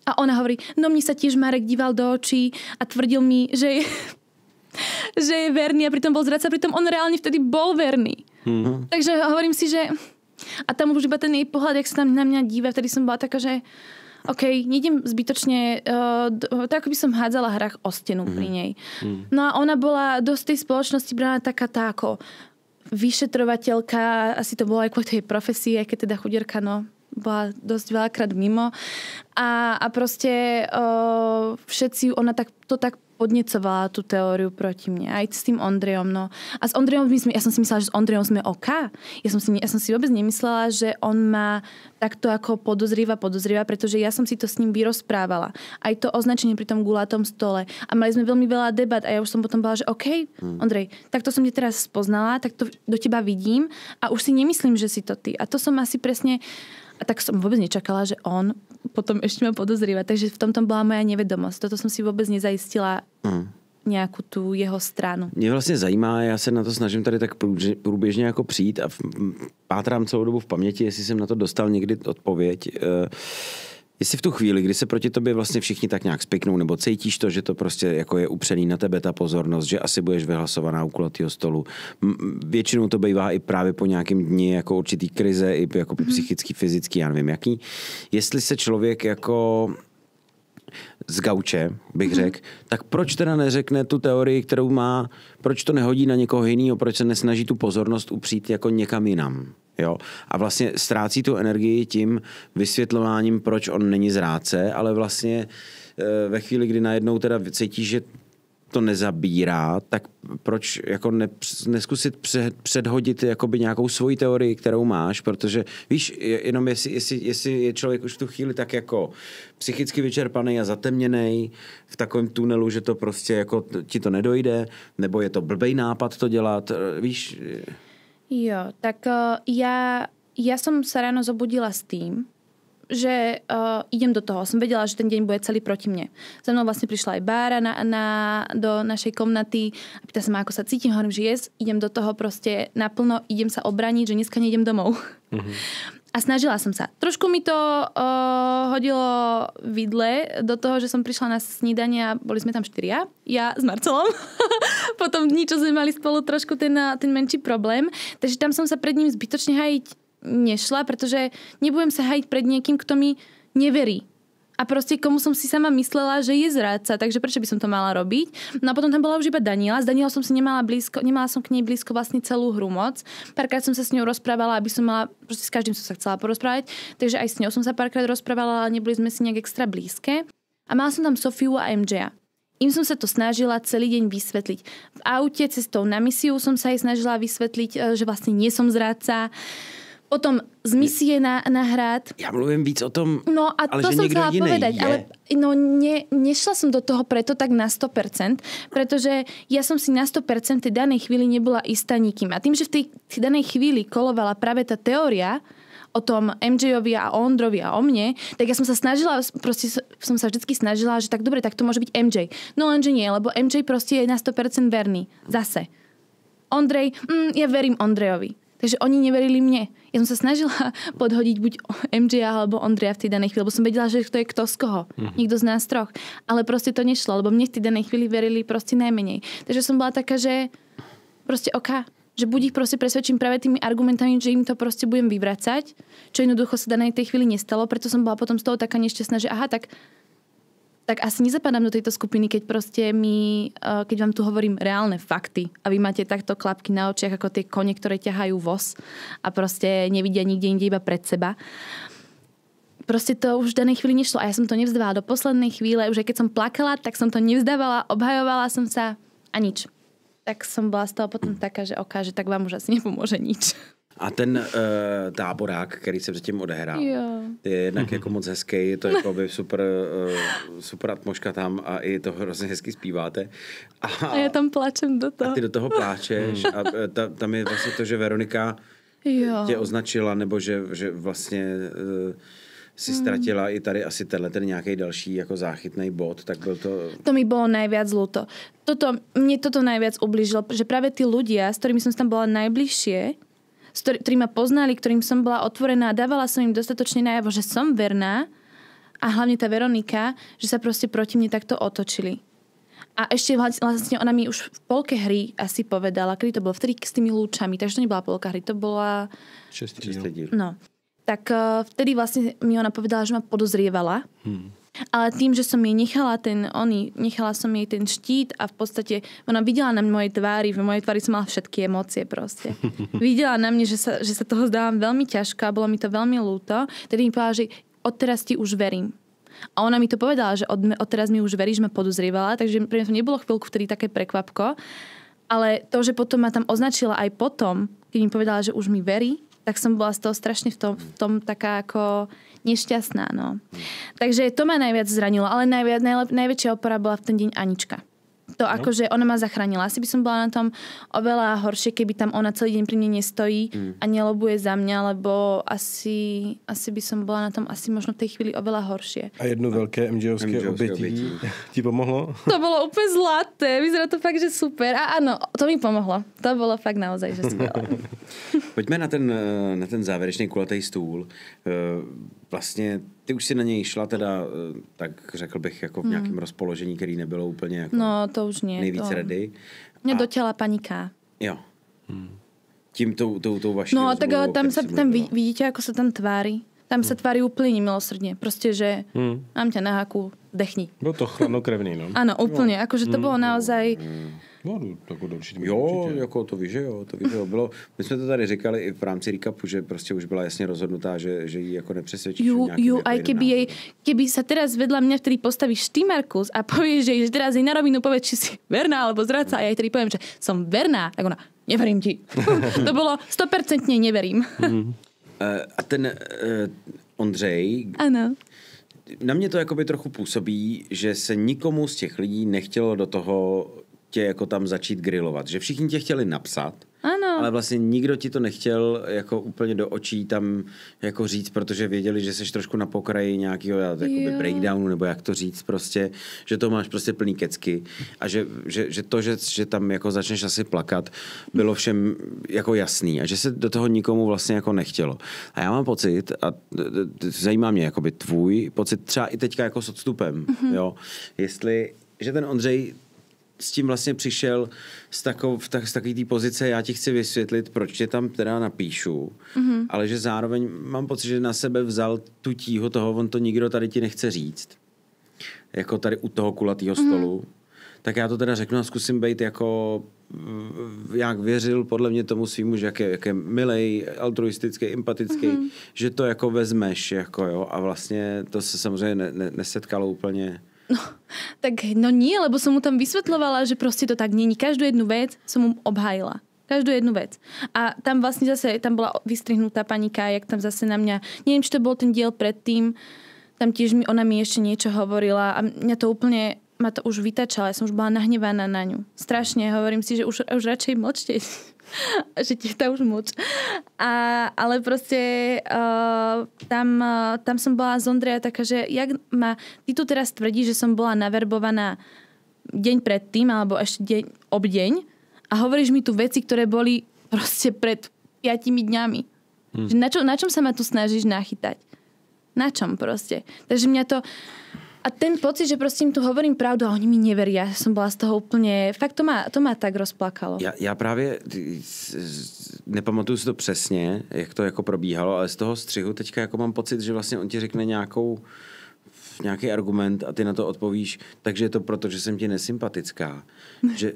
A ona hovorí, no mne sa tiež Marek díval do očí a tvrdil mi, že je verný a pritom bol zradca, pritom on reálne vtedy bol verný. Takže hovorím si, že... A tam už iba ten jej pohľad, jak sa tam na mňa díva, vtedy som bola taká, že OK, nejdem zbytočne, tak ako by som hádzala hrách o stenu pri nej. No a ona bola dosť tej spoločnosti braná taká tá ako vyšetrovateľka, asi to bolo aj kvôli tej profesie, aj keď teda chudierka, no, bola dosť veľakrát mimo. A proste všetci, ona to tak podnecovala tú teóriu proti mne. Aj s tým Ondrejom, no. A s Ondrejom, ja som si myslela, že s Ondrejom sme OK. Ja som si vôbec nemyslela, že on ma takto ako podozrieva, pretože ja som si to s ním vyrozprávala. Aj to označenie pri tom gulátom stole. A mali sme veľmi veľa debat a ja už som potom bola, že OK, Ondrej, takto som ťa teraz spoznala, tak to do teba vidím a už si nemyslím, že si to ty. A to som asi presne... A tak som vôbec nečakala, že on potom ešte ma podozrieva. Takže v tomto bola moja nevedomosť. Toto som si vôbec nezaistila nějakou tu jeho stranu. Mě vlastně zajímá, já se na to snažím tady tak průběžně jako přijít a pátrám celou dobu v paměti, jestli jsem na to dostal někdy odpověď. Jestli v tu chvíli, kdy se proti tobě vlastně všichni tak nějak spiknou, nebo cítíš to, že to prostě jako je upřený na tebe ta pozornost, že asi budeš vyhlasovaná u kulatýho stolu. Většinou to bývá i právě po nějakém dni jako určitý krize, i jako psychický, fyzický, já nevím jaký. Jestli se člověk jako z gauče, bych řekl, tak proč teda neřekne tu teorii, kterou má, proč to nehodí na někoho jiného, proč se nesnaží tu pozornost upřít jako někam jinam. Jo? A vlastně ztrácí tu energii tím vysvětlováním, proč on není zrádce, ale vlastně ve chvíli, kdy najednou teda cítí, že to nezabírá, tak proč jako neskusit předhodit jakoby nějakou svoji teorii, kterou máš, protože víš, jenom jestli je člověk už v tu chvíli tak jako psychicky vyčerpaný a zatemněný v takovém tunelu, že to prostě jako ti to nedojde, nebo je to blbej nápad to dělat, víš... Jo, tak ja som sa ráno zobudila s tým, že idem do toho. Som vedela, že ten deň bude celý proti mne. Za mnou vlastne prišla aj Bára do našej komnaty a pýta sa ma, ako sa cítim. Hovorím, že idem do toho proste naplno, idem sa obraniť, že dneska nejdem domov. A snažila som sa. Trošku mi to hodilo vidle do toho, že som prišla na snídanie a boli sme tam 4. Ja s Marcelom. Potom niečo sme mali spolu trošku ten menší problém. Takže tam som sa pred ním zbytočne hajiť nešla, pretože nebudem sa hajiť pred niekým, kto mi neverí. A proste komu som si sama myslela, že je zrádca, takže prečo by som to mala robiť? No a potom tam bola už iba Daniela. S Danielou som si nemala som k nej blízko vlastne celú hru moc. Párkrát som sa s ňou rozprávala, aby som mala, proste s každým som sa chcela porozprávať, takže aj s ňou som sa párkrát rozprávala, ale neboli sme si nejak extra blízke. A mala som tam Sofiu a MJ. Im som sa to snažila celý deň vysvetliť. V aute cestou na misiu som sa jej snažila vysvetliť, že vlastne nie som zrádca. Potom z misie na hrad. Já mluvím víc o tom, No a ale to že som někdo chcela jiný povedať, je. ale nešla som do toho preto tak na 100%, pretože ja som si na 100% tej danej chvíli nebola istá nikým. A tým, že v tej danej chvíli kolovala práve tá teória o tom MJ-ovi a o Ondrovi a o mne, tak ja som sa snažila, proste som sa vždycky snažila, že tak dobre, tak to môže byť MJ. No lenže nie, lebo MJ proste je na 100% verný. Zase. Ondrej, ja verím Ondrejovi. Takže oni neverili mne. Ja som sa snažila podhodiť buď MJ alebo Ondreja v tej danej chvíli, lebo som vedela, že to je kto z koho. Nikto z nás troch. Ale proste to nešlo, lebo mne v tej danej chvíli verili proste najmenej. Takže som bola taká, že proste že buď ich proste presvedčím práve tými argumentami, že im to proste budem vyvracať, čo jednoducho sa danej tej chvíli nestalo, preto som bola potom z toho taká nešťastná, že tak asi nezapadám do tejto skupiny, keď proste keď vám tu hovorím reálne fakty a vy máte takto klapky na očiach ako tie kone, ktoré ťahajú voz a proste nevidia nikde inde iba pred seba. Proste to už v danej chvíli nešlo a ja som to nevzdávala do poslednej chvíle, už aj keď som plakala, tak som to nevzdávala, obhajovala som sa a nič. Tak som bola z toho potom taká, že že tak vám už asi nepomôže nič. A ten táborák, který se předtím odehrál, Jo. je jednak jako moc hezký, je to jako by super atmosféra tam a i to hrozně hezky zpíváte. A já tam plačem do toho. A ty do toho pláčeš a tam je vlastně to, že Veronika tě označila, nebo že vlastně si ztratila i tady asi ten nějaký další jako záchytný bod, tak byl to... To mi bolo najviac ľúto. Mne toto najviac ublížilo, že práve tí ľudia, s ktorými som tam bola najbližšie, ktorí ma poznali, ktorým som bola otvorená a dávala som im dostatočne najavo, že som verná a hlavne tá Veronika, že sa proste proti mne takto otočili. A ešte vlastne ona mi už v polke hry asi povedala, kedy to bolo vtedy s tými lúčami, takže to nebola polka hry, to bola... 6. díl. No. Tak vtedy vlastne mi ona povedala, že ma podozrievala. Ale tým, že som jej nechala som jej ten štít a v podstate ona videla na mojej tvári, v mojej tvári som mala všetky emócie proste. Videla na mne, že sa toho zdávam veľmi ťažko a bolo mi to veľmi ľúto. Tedy mi povedala, že odteraz ti už verím. A ona mi to povedala, že odteraz mi už verí, že ma podozrievala, takže pre mňa to nebolo chvíľku vtedy také prekvapko. Ale to, že potom ma tam označila aj potom, keď mi povedala, že už mi verí, tak som bola z toho strašne v tom taká ako nešťastná. No. Takže to ma najviac zranilo, ale najväčšia opora bola v ten deň Anička. To akože ona ma zachránila. Asi by som bola na tom oveľa horšie, keby tam ona celý deň pri mne nestojí a nelobuje za mňa, lebo asi by som bola na tom asi možno v tej chvíli oveľa horšie. A jedno veľké MJ-ovské obetí ti pomohlo? To bolo úplne zlaté. Vyzerá to fakt, že super. A áno, to mi pomohlo. To bolo fakt naozaj, že skvelé. Pojďme na ten závěrečný kulatý stůl. Vlastně ty už si na něj šla teda, tak řekl bych, jako v nějakém rozpoložení, který nebylo úplně jako to už nie, nejvíc ready. Mňa dotiahla panika. Jo. Tím tou vaší no, tak ale tam vidíte, ako sa tam tvári. Tam sa tvári úplne nemilosrdne. Proste, že mám ťa na haku, dechni. Bylo to chladnokrevný, no. Áno, úplne. Akože to bolo naozaj... No, tak určitě. Jo, jako to víš, že jo. Bylo, my jsme to tady říkali i v rámci recapu, že prostě už byla jasně rozhodnutá, že jí jako nepřesvědčíš. Aj keby sa teraz vedľa mňa vtedy postavíš ty, Markus, a povieš, že teraz jej na rovinu povieš, či si verná alebo zradca, a ja jej tedy poviem, že som verná, tak ona, neverím ti. To bolo 100% neverím. A ten Ondřej... Ano. Na mě to jakoby trochu působí, že se nikomu z těch lidí nechtělo do toho tě jako tam začít grilovat. Že všichni tě chtěli napsat, ano. Ale vlastně nikdo ti to nechtěl jako úplně do očí tam jako říct, protože věděli, že jsi trošku na pokraji nějakého jakoby breakdownu, nebo jak to říct prostě, že to máš prostě plný kecky a že tam jako začneš asi plakat, bylo všem jako jasný a že se do toho nikomu vlastně jako nechtělo. A já mám pocit, a zajímá mě jakoby tvůj pocit třeba i teďka jako s odstupem, jo, jestli, že ten Ondřej s tím vlastně přišel z takové té pozice, já ti chci vysvětlit, proč tě tam teda napíšu, ale že zároveň mám pocit, že na sebe vzal tu tího toho, on to nikdo tady ti nechce říct. Jako tady u toho kulatýho stolu. Tak já to teda řeknu a zkusím být jako, jak věřil podle mě tomu svýmu, že jak je milej, altruistický, empatický, že to jako vezmeš, jako jo, a vlastně to se samozřejmě nesetkalo úplně. No nie, lebo som mu tam vysvetľovala, že proste to tak není. Každú jednu vec som mu obhájila. Každú jednu vec. A tam vlastne zase, tam bola vystrihnutá pani Kajak, tam zase na mňa, neviem, či to bol ten diel predtým, tam tiež ona mi ešte niečo hovorila a mňa to úplne, ma to už vytačala, ja som už bola nahnevaná na ňu. Strašne, hovorím si, že už radšej mlčte, že ti tá už mlč. Ale proste tam som bola z Ondreja taká, že ty tu teraz tvrdíš, že som bola naverbovaná deň predtým, alebo ešte obdeň, a hovoríš mi tu veci, ktoré boli proste pred 5 dňami. Že na čom sa ma tu snažíš nachytať? Na čom proste? Takže mňa to... A ten pocit, že proste im tu hovorím pravdu a oni mi neveria. Som bola z toho úplne... Fakt to ma tak rozplakalo. Já právě nepamatuju si to přesně, jak to jako probíhalo, ale z toho střihu teďka jako mám pocit, že vlastně on ti řekne nějaký argument a ty na to odpovíš, takže je to proto, že jsem ti nesympatická. Že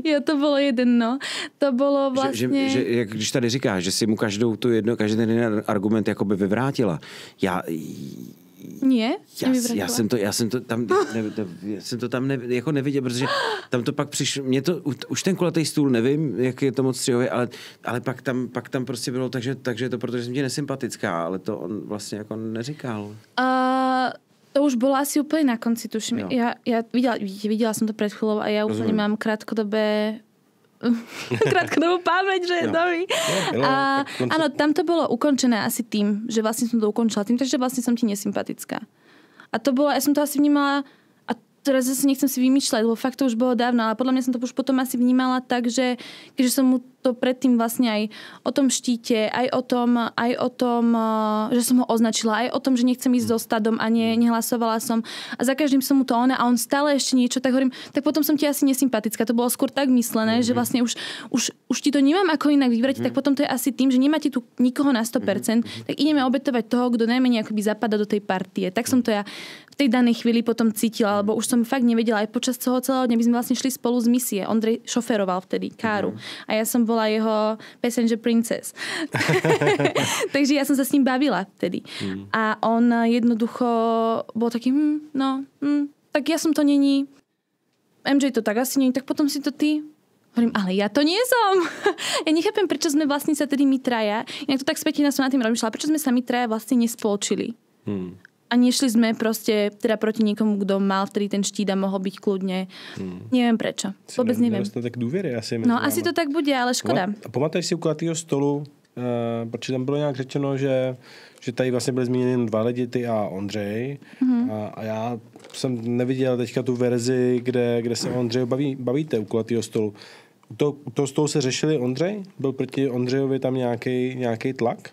Jo, to bylo jeden, no. To bylo vlastně... Že jak když tady říkáš, že si mu každý ten jeden argument jakoby vyvrátila. Já jsem to tam jako neviděl, protože tam to pak přišlo, už ten kulatý stůl, nevím, jak je to moc střihový, ale pak tam prostě bylo, takže je to proto, že jsem ti nesympatická, ale to on vlastně jako neříkal. To už bolo asi úplne na konci, tuším. Ja videla som to pred chvíľou a ja úplne mám krátkodobú pamäť, že je dobrý. Áno, tam to bolo ukončené asi tým, že vlastne som to ukončila tým, takže vlastne som ti nesympatická. A to bolo, ja som to asi vnímala, a teraz zase nechcem si vymýšľať, lebo fakt to už bolo dávno, ale podľa mňa som to už potom asi vnímala tak, že keďže som mu to predtým vlastne aj o tom štíte, aj o tom, že som ho označila, aj o tom, že nechcem ísť so stadom a nehlasovala som. A za každým som mu to a on stále ešte niečo, tak hovorím, tak potom som ti asi nesympatická. To bolo skôr tak myslené, že vlastne už ti to nemám ako inak vyvratiť, tak potom to je asi tým, že nemáte tu nikoho na 100%, tak ideme obetovať toho, kto najmenej akoby zapadá do tej partie. Tak som to ja v tej danej chvíli potom cítila, lebo už som fakt nevedela, aj počas celého dňa my sme vlastne šli spolu z misie. Ondrej šoferoval vtedy káru a ja som bola jeho passenger princess. Takže ja som sa s ním bavila vtedy. A on jednoducho bol taký, tak ja som to není. MJ to tak asi není, tak potom si to ty. Hovorím, ale ja to nie som. Ja nechápem, prečo sme vlastne sa tedy my traja, inak to tak späť som na tým rozmýšľala, prečo sme sa my traja vlastne nespolčili. A nešli sme proste teda proti niekomu, kto mal vtedy ten štít a mohol byť kľudne. Neviem prečo. Vôbec neviem. Tak důvěry asi. No asi to tak bude, ale škoda. A pamatuješ si u kulatýho stolu, protože tam bylo nějak řečeno, že tady vlastně byly zmíněny 2 lidi, ty a Ondřej. A já jsem neviděl teďka tu verzi, kde se o Ondřeju bavíte u kulatýho stolu. U toho stolu se řešili Ondřej? Byl proti Ondřejovi tam nějaký tlak?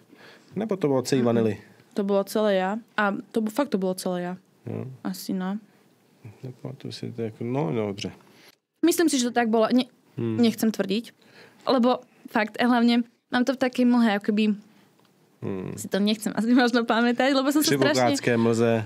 Nebo to bylo celý vanily? To bolo celé ja. A fakt to bolo celé ja. Asi, no. Nepamatuju si to jako, no dobře. Myslím si, že to tak bolo. Nechcem tvrdiť. Lebo fakt, hlavne mám to v takej mlhe, akoby si to nechcem asi možno pamätať, lebo som sa strašne... mlze.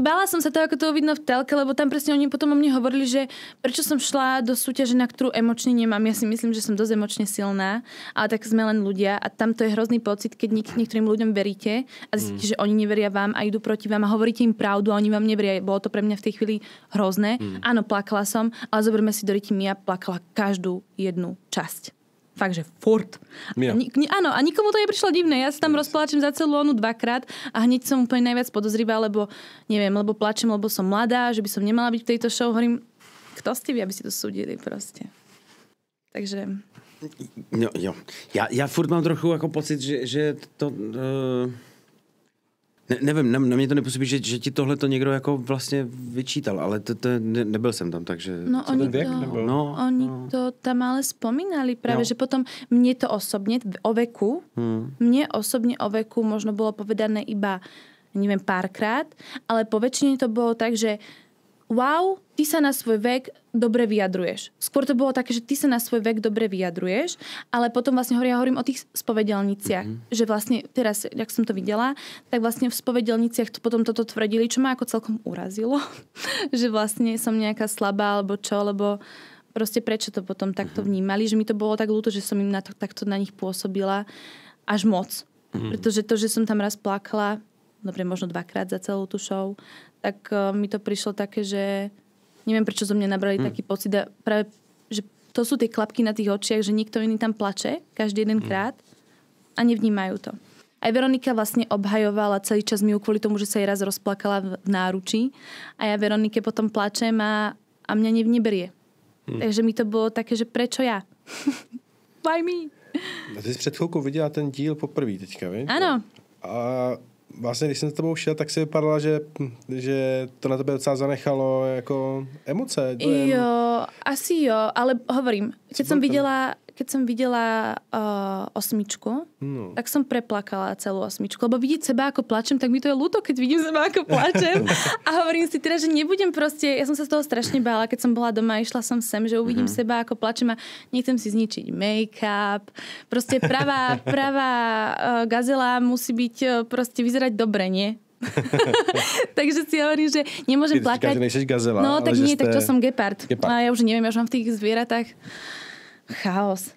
Bála som sa toho, ako to vidno v telke, lebo tam presne oni potom o mne hovorili, že prečo som šla do súťaže, na ktorú emočne nemám. Ja si myslím, že som dosť emočne silná, ale tak sme len ľudia a tam to je hrozný pocit, keď niektorým ľuďom veríte a zistíte, že oni neveria vám a idú proti vám a hovoríte im pravdu a oni vám neveria. Bolo to pre mňa v tej chvíli hrozné. Áno, plakala som, ale zoberme si do ryti, Mia plakala každú jednu časť. Fakt, že furt. Áno, a nikomu to neprišlo divné. Ja sa tam rozpláčem za celú onu 2-krát a hneď som úplne najviac podozrivá, lebo neviem, lebo plačem, lebo som mladá, že by som nemala byť v tejto show. Hovorím, kto ste vy, aby ste to súdili proste. Takže... Jo. Já furt mám trochu jako pocit, že to... Nevím, na mě to nepůsobí, že ti tohle to někdo jako vlastně vyčítal, ale nebyl jsem tam, takže... Oni to tam ale spomínali práve, že potom mne to osobne o veku, možno bolo povedané iba, neviem, párkrát, ale po väčšine to bolo tak, že wow, ty sa na svoj vek dobre vyjadruješ. Skôr to bolo také, že ty sa na svoj vek dobre vyjadruješ, ale potom vlastne hovorím o tých spovedelniciach, že vlastne teraz, jak som to videla, tak vlastne v spovedelniciach potom toto tvrdili, čo ma ako celkom urazilo, že vlastne som nejaká slabá, alebo čo, lebo proste prečo to potom takto vnímali, že mi to bolo tak ľúto, že som im takto na nich pôsobila až moc. Pretože to, že som tam raz plakala, dobre, možno 2-krát za celú tú show, tak mi to prišlo také, že neviem, prečo zo mňa nabrali taký pocit a práve, že to sú tie klapky na tých očiach, že niekto iný tam plače každý jeden krát a nevnímajú to. Aj Veronika vlastne obhajovala celý čas Miu kvôli tomu, že sa jej raz rozplakala v náručí a ja Veronike potom plačem a mňa neberie. Takže mi to bylo také, že prečo ja? Why me? A ty jsi před chvilkou viděla ten díl poprvé teďka, víš? Ano. A vlastně, když jsem s tebou šel, tak si vypadala, že to na tebe docela zanechalo jako emoce. Dojem. Jo, asi jo, ale hovorím, keď som videla osmičku, tak som preplakala celú osmičku. Lebo vidieť seba, ako plačem, tak mi to je ľúto, keď vidím seba, ako plačem. A hovorím si teda, že nebudem proste, ja som sa z toho strašne bála, keď som bola doma a išla som sem, že uvidím seba, ako plačem a nechcem si zničiť make-up. Proste pravá gazela musí byť, proste vyzerať dobre, nie? Takže si hovorím, že nemôžem plakať. Ty nejseš gazela. No tak nie, tak čo som gepard. A ja už neviem, ja už mám v tých zvieratách chaos.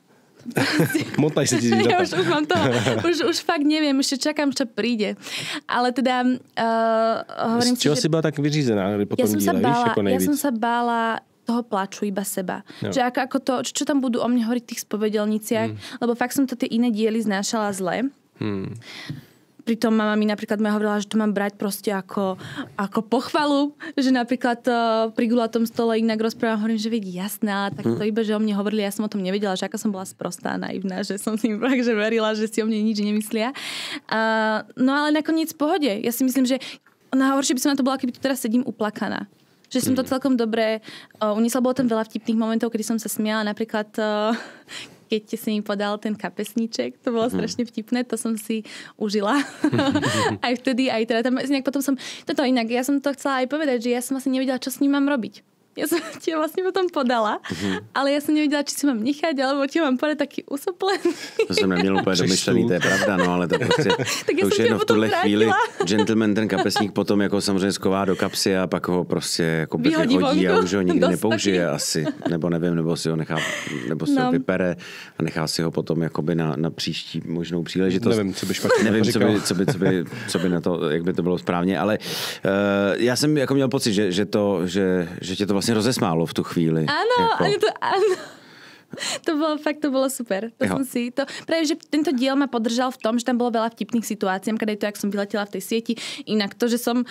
Motaj sa ti zvířata. Ja už mám toho. Už fakt neviem, ešte čakám, čo príde. Ale teda hovorím si, čeho si byla tak vyřízená po tom díle, víš, ako nejvíc? Ja som sa bála toho plaču iba seba. Jo. Že ako to, čo tam budú o mne hovoriť v tých spovedelniciach, lebo fakt som to tie iné diely znášala zle. Pritom mama mi napríklad hovorila, že to mám brať proste ako pochvalu, že napríklad pri gulatom stole inak rozprávam, hovorím, že veď jasné, ale tak to iba, že o mne hovorili, ja som o tom nevedela, že aká som bola sprostá, naivná, že som si fakt, že verila, že si o mne nič nemyslia. No ale nakoniec v pohode. Ja si myslím, že najhoršie by som na to bola, keby tu teraz sedím uplakaná. Že som to celkom dobre uniesla. Bolo tam veľa vtipných momentov, kedy som sa smiala. Napríklad keď si mi podal ten kapesníček, to bolo strašne vtipné, to som si užila. Aj vtedy, aj teda tam, potom som, toto inak, ja som to chcela aj povedať, že ja som vlastne nevedela, čo s ním mám robiť. Ja som ti vlastne potom podala, ale ja som nevedela, či si mám nechať, alebo ti mám podať taký usoplený. To jsem neměl úplně domyšlený, to je pravda, no, ale to prostě, tak to už jedno v tuhle chvíli, gentleman ten kapesník potom jako samozřejmě sková do kapsy a pak ho prostě jako vyhodí a už ho nikdy nepoužije asi, nebo nevím, nebo si ho nechá, nebo si ho vypere a nechá si ho potom jakoby na příští možnou příležitost. Nevím, co by špatně nevím, co by na to, jak by to bylo správně, ale já jsem jako měl pocit, že tě to vlastně rozesmálo v tu chvíli. Áno, áno. To bolo super. Práve, že tento diel ma podržal v tom, že tam bolo veľa vtipných situácií, keď aj to, jak som vyletela v tej sieti. Inak to, že som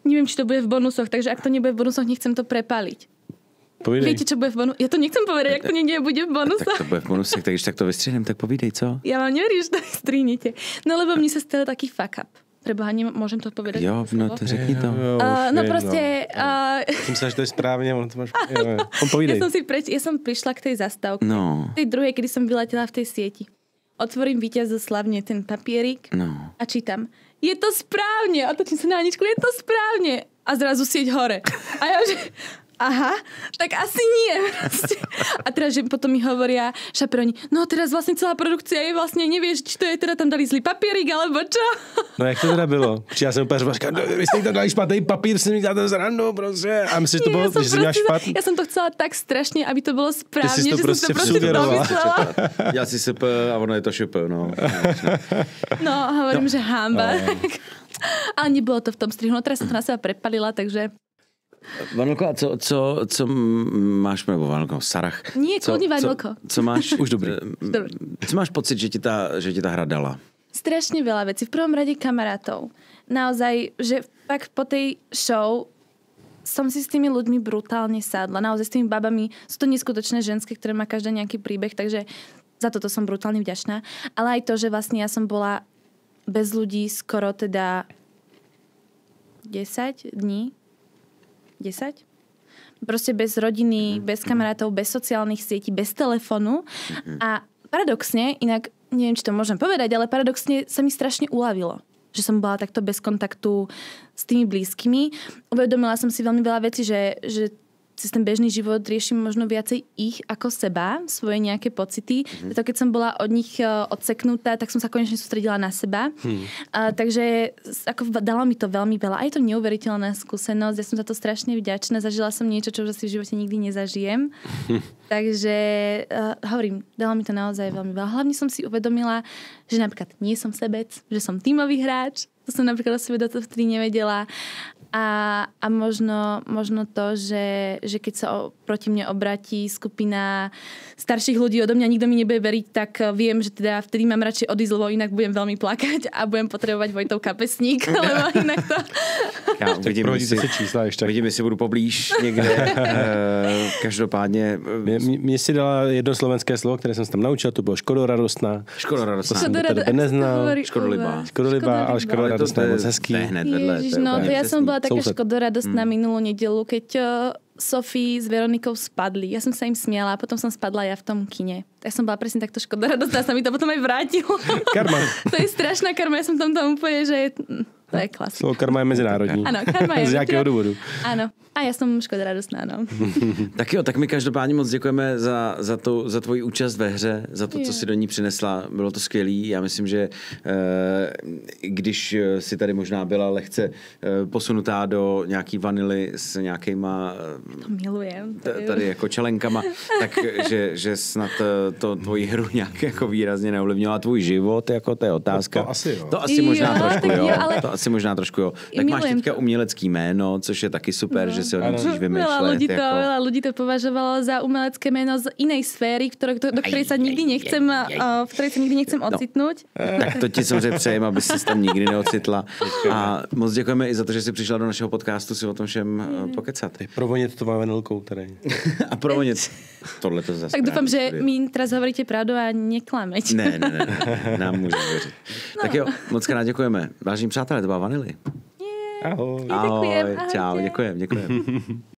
neviem, či to bude v bonusoch, takže ak to nebude v bonusoch, nechcem to prepáliť. Povídej. Viete, čo bude v bonusoch? Ja to nechcem povedať, ak to nie bude v bonusoch. Tak to bude v bonusoch, takže tak to vystřihnem, tak povídej, co? Ja vám neverím, že to vystrihnete. No lebo mne sa stal taký fuck up. Preboha, môžem to povedať? Jo, no to řekni to. No proste... Som sa, že to je správne, on to máš... On povídej. Ja som prišla k tej zastávke. No. Tej druhej, kedy som vyletela v tej sieti. Otvorím víťazoslavne ten papierik a čítam. Je to správne! Otočím sa na Aničku, je to správne! A zrazu sieť hore. A ja že... Aha, tak asi nie. A teraz, že potom mi hovoria šaperoni, no teraz vlastne celá produkcia je vlastne, nevieš, či to je teda tam dali zlý papierik, alebo čo? No jak to teda bylo? Či ja som úplne říkal, no vy ste tam dali špatný papír, si mi dáte zrandu, proste. A myslíš, že to bolo, že si měla špatný? Ja som to chcela tak strašne, aby to bolo správne, že som to proste domyslela. Ja si SP a ono je to šup, no. No, hovorím, že hamba. Ale nebolo to v tom strihu. No teraz som to na seba prepalila, takže... Vanilko, a co máš, nebo Vanilko, Sarah? Nie, kľudne Vanilko. Co máš, už dobrý. Co máš pocit, že ti ta hra dala? Strašne veľa vecí. V prvom rade kamarátov. Naozaj, že fakt po tej show som si s tými ľuďmi brutálne sadla. Naozaj s tými babami. Sú to neskutočné ženské, ktoré má každá nejaký príbeh, takže za toto som brutálne vďačná. Ale aj to, že vlastne ja som bola bez ľudí skoro teda 10 dní. 10? Proste bez rodiny, bez kamarátov, bez sociálnych sietí, bez telefónu. A paradoxne, inak neviem, či to môžem povedať, ale paradoxne sa mi strašne uľavilo, že som bola takto bez kontaktu s tými blízkymi. Uvedomila som si veľmi veľa vecí, že cez ten bežný život riešim možno viacej ich ako seba, svoje nejaké pocity. Preto keď som bola od nich odseknutá, tak som sa konečne sústredila na seba. Takže ako dalo mi to veľmi veľa. Aj to neuveriteľná skúsenosť. Ja som za to strašne vďačná. Zažila som niečo, čo už asi v živote nikdy nezažijem. Takže hovorím, dalo mi to naozaj veľmi veľa. Hlavne som si uvedomila, že napríklad nie som sebec, že som tímový hráč. To som napríklad o sebe dovtedy nevedela. A možno to, že keď sa proti mne obratí skupina starších ľudí odo mňa, nikto mi nebude veriť, tak viem, že teda vtedy mám radšej odísť, lebo inak budem veľmi plakať a budem potrebovať Vojtov kapesník, lebo inak to... Já vidím, jestli budu poblíž někde. Každopádně... Mě si dala jedno slovenské slovo, které jsem se tam naučil, to bylo škodoradostná. Škodoradostná. Škodolibá, ale škodoradostná je moc hezký. Ježiš, no to ja som bola taká škodoradostná minulú nedelu, keď Sofii s Veronikou spadli. Ja som sa im smiala a potom som spadla ja v tom kine. Ja som bola presne takto škodoradostná, sa mi to potom aj vrátilo. Karma. To je strašná karma, ja som tam úplne, že to je klasika. Slovo karma je mezinárodní. Áno, karma je. Z jakého důvodu? Áno. A já jsem škodoradostná, no. Tak jo, tak my každopádně moc děkujeme za tvoji účast ve hře, za to, co si do ní přinesla. Bylo to skvělý. Já myslím, že když si tady možná byla lehce posunutá do nějaký vanily s nějakýma to milujem. Tady jako čelenkama, tak že snad to tvoji hru nějak jako výrazně neovlivnilo tvůj život, jako to je otázka. To asi jo. To asi možná trošku jo. Ale... To asi možná trošku jo. Tak máš teďka umělecký jméno, což je taky super, že si ho nemusíš vymýšlet. Veľa ľudí to považovalo za umelecké meno z inej sféry, do ktorej sa nikdy nechcem, v ktorej sa nikdy nechcem ocitnúť. Tak to ti samozřejmě přejem, aby si tam nikdy neocitla. A moc děkujeme i za to, že jsi přišla do našeho podcastu si o tom všem pokecat. Provonět to vanilkou tady. A provonět tohle to zase. Tak doufám, že mi teraz hovoríte pravdu a neklameť. Ne, nám můžeš věřit. No. Tak jo, moc krát děkujeme. Vážení přátelé, to byla Vanily. Ahoj. Ahoj. Čau, děkujem.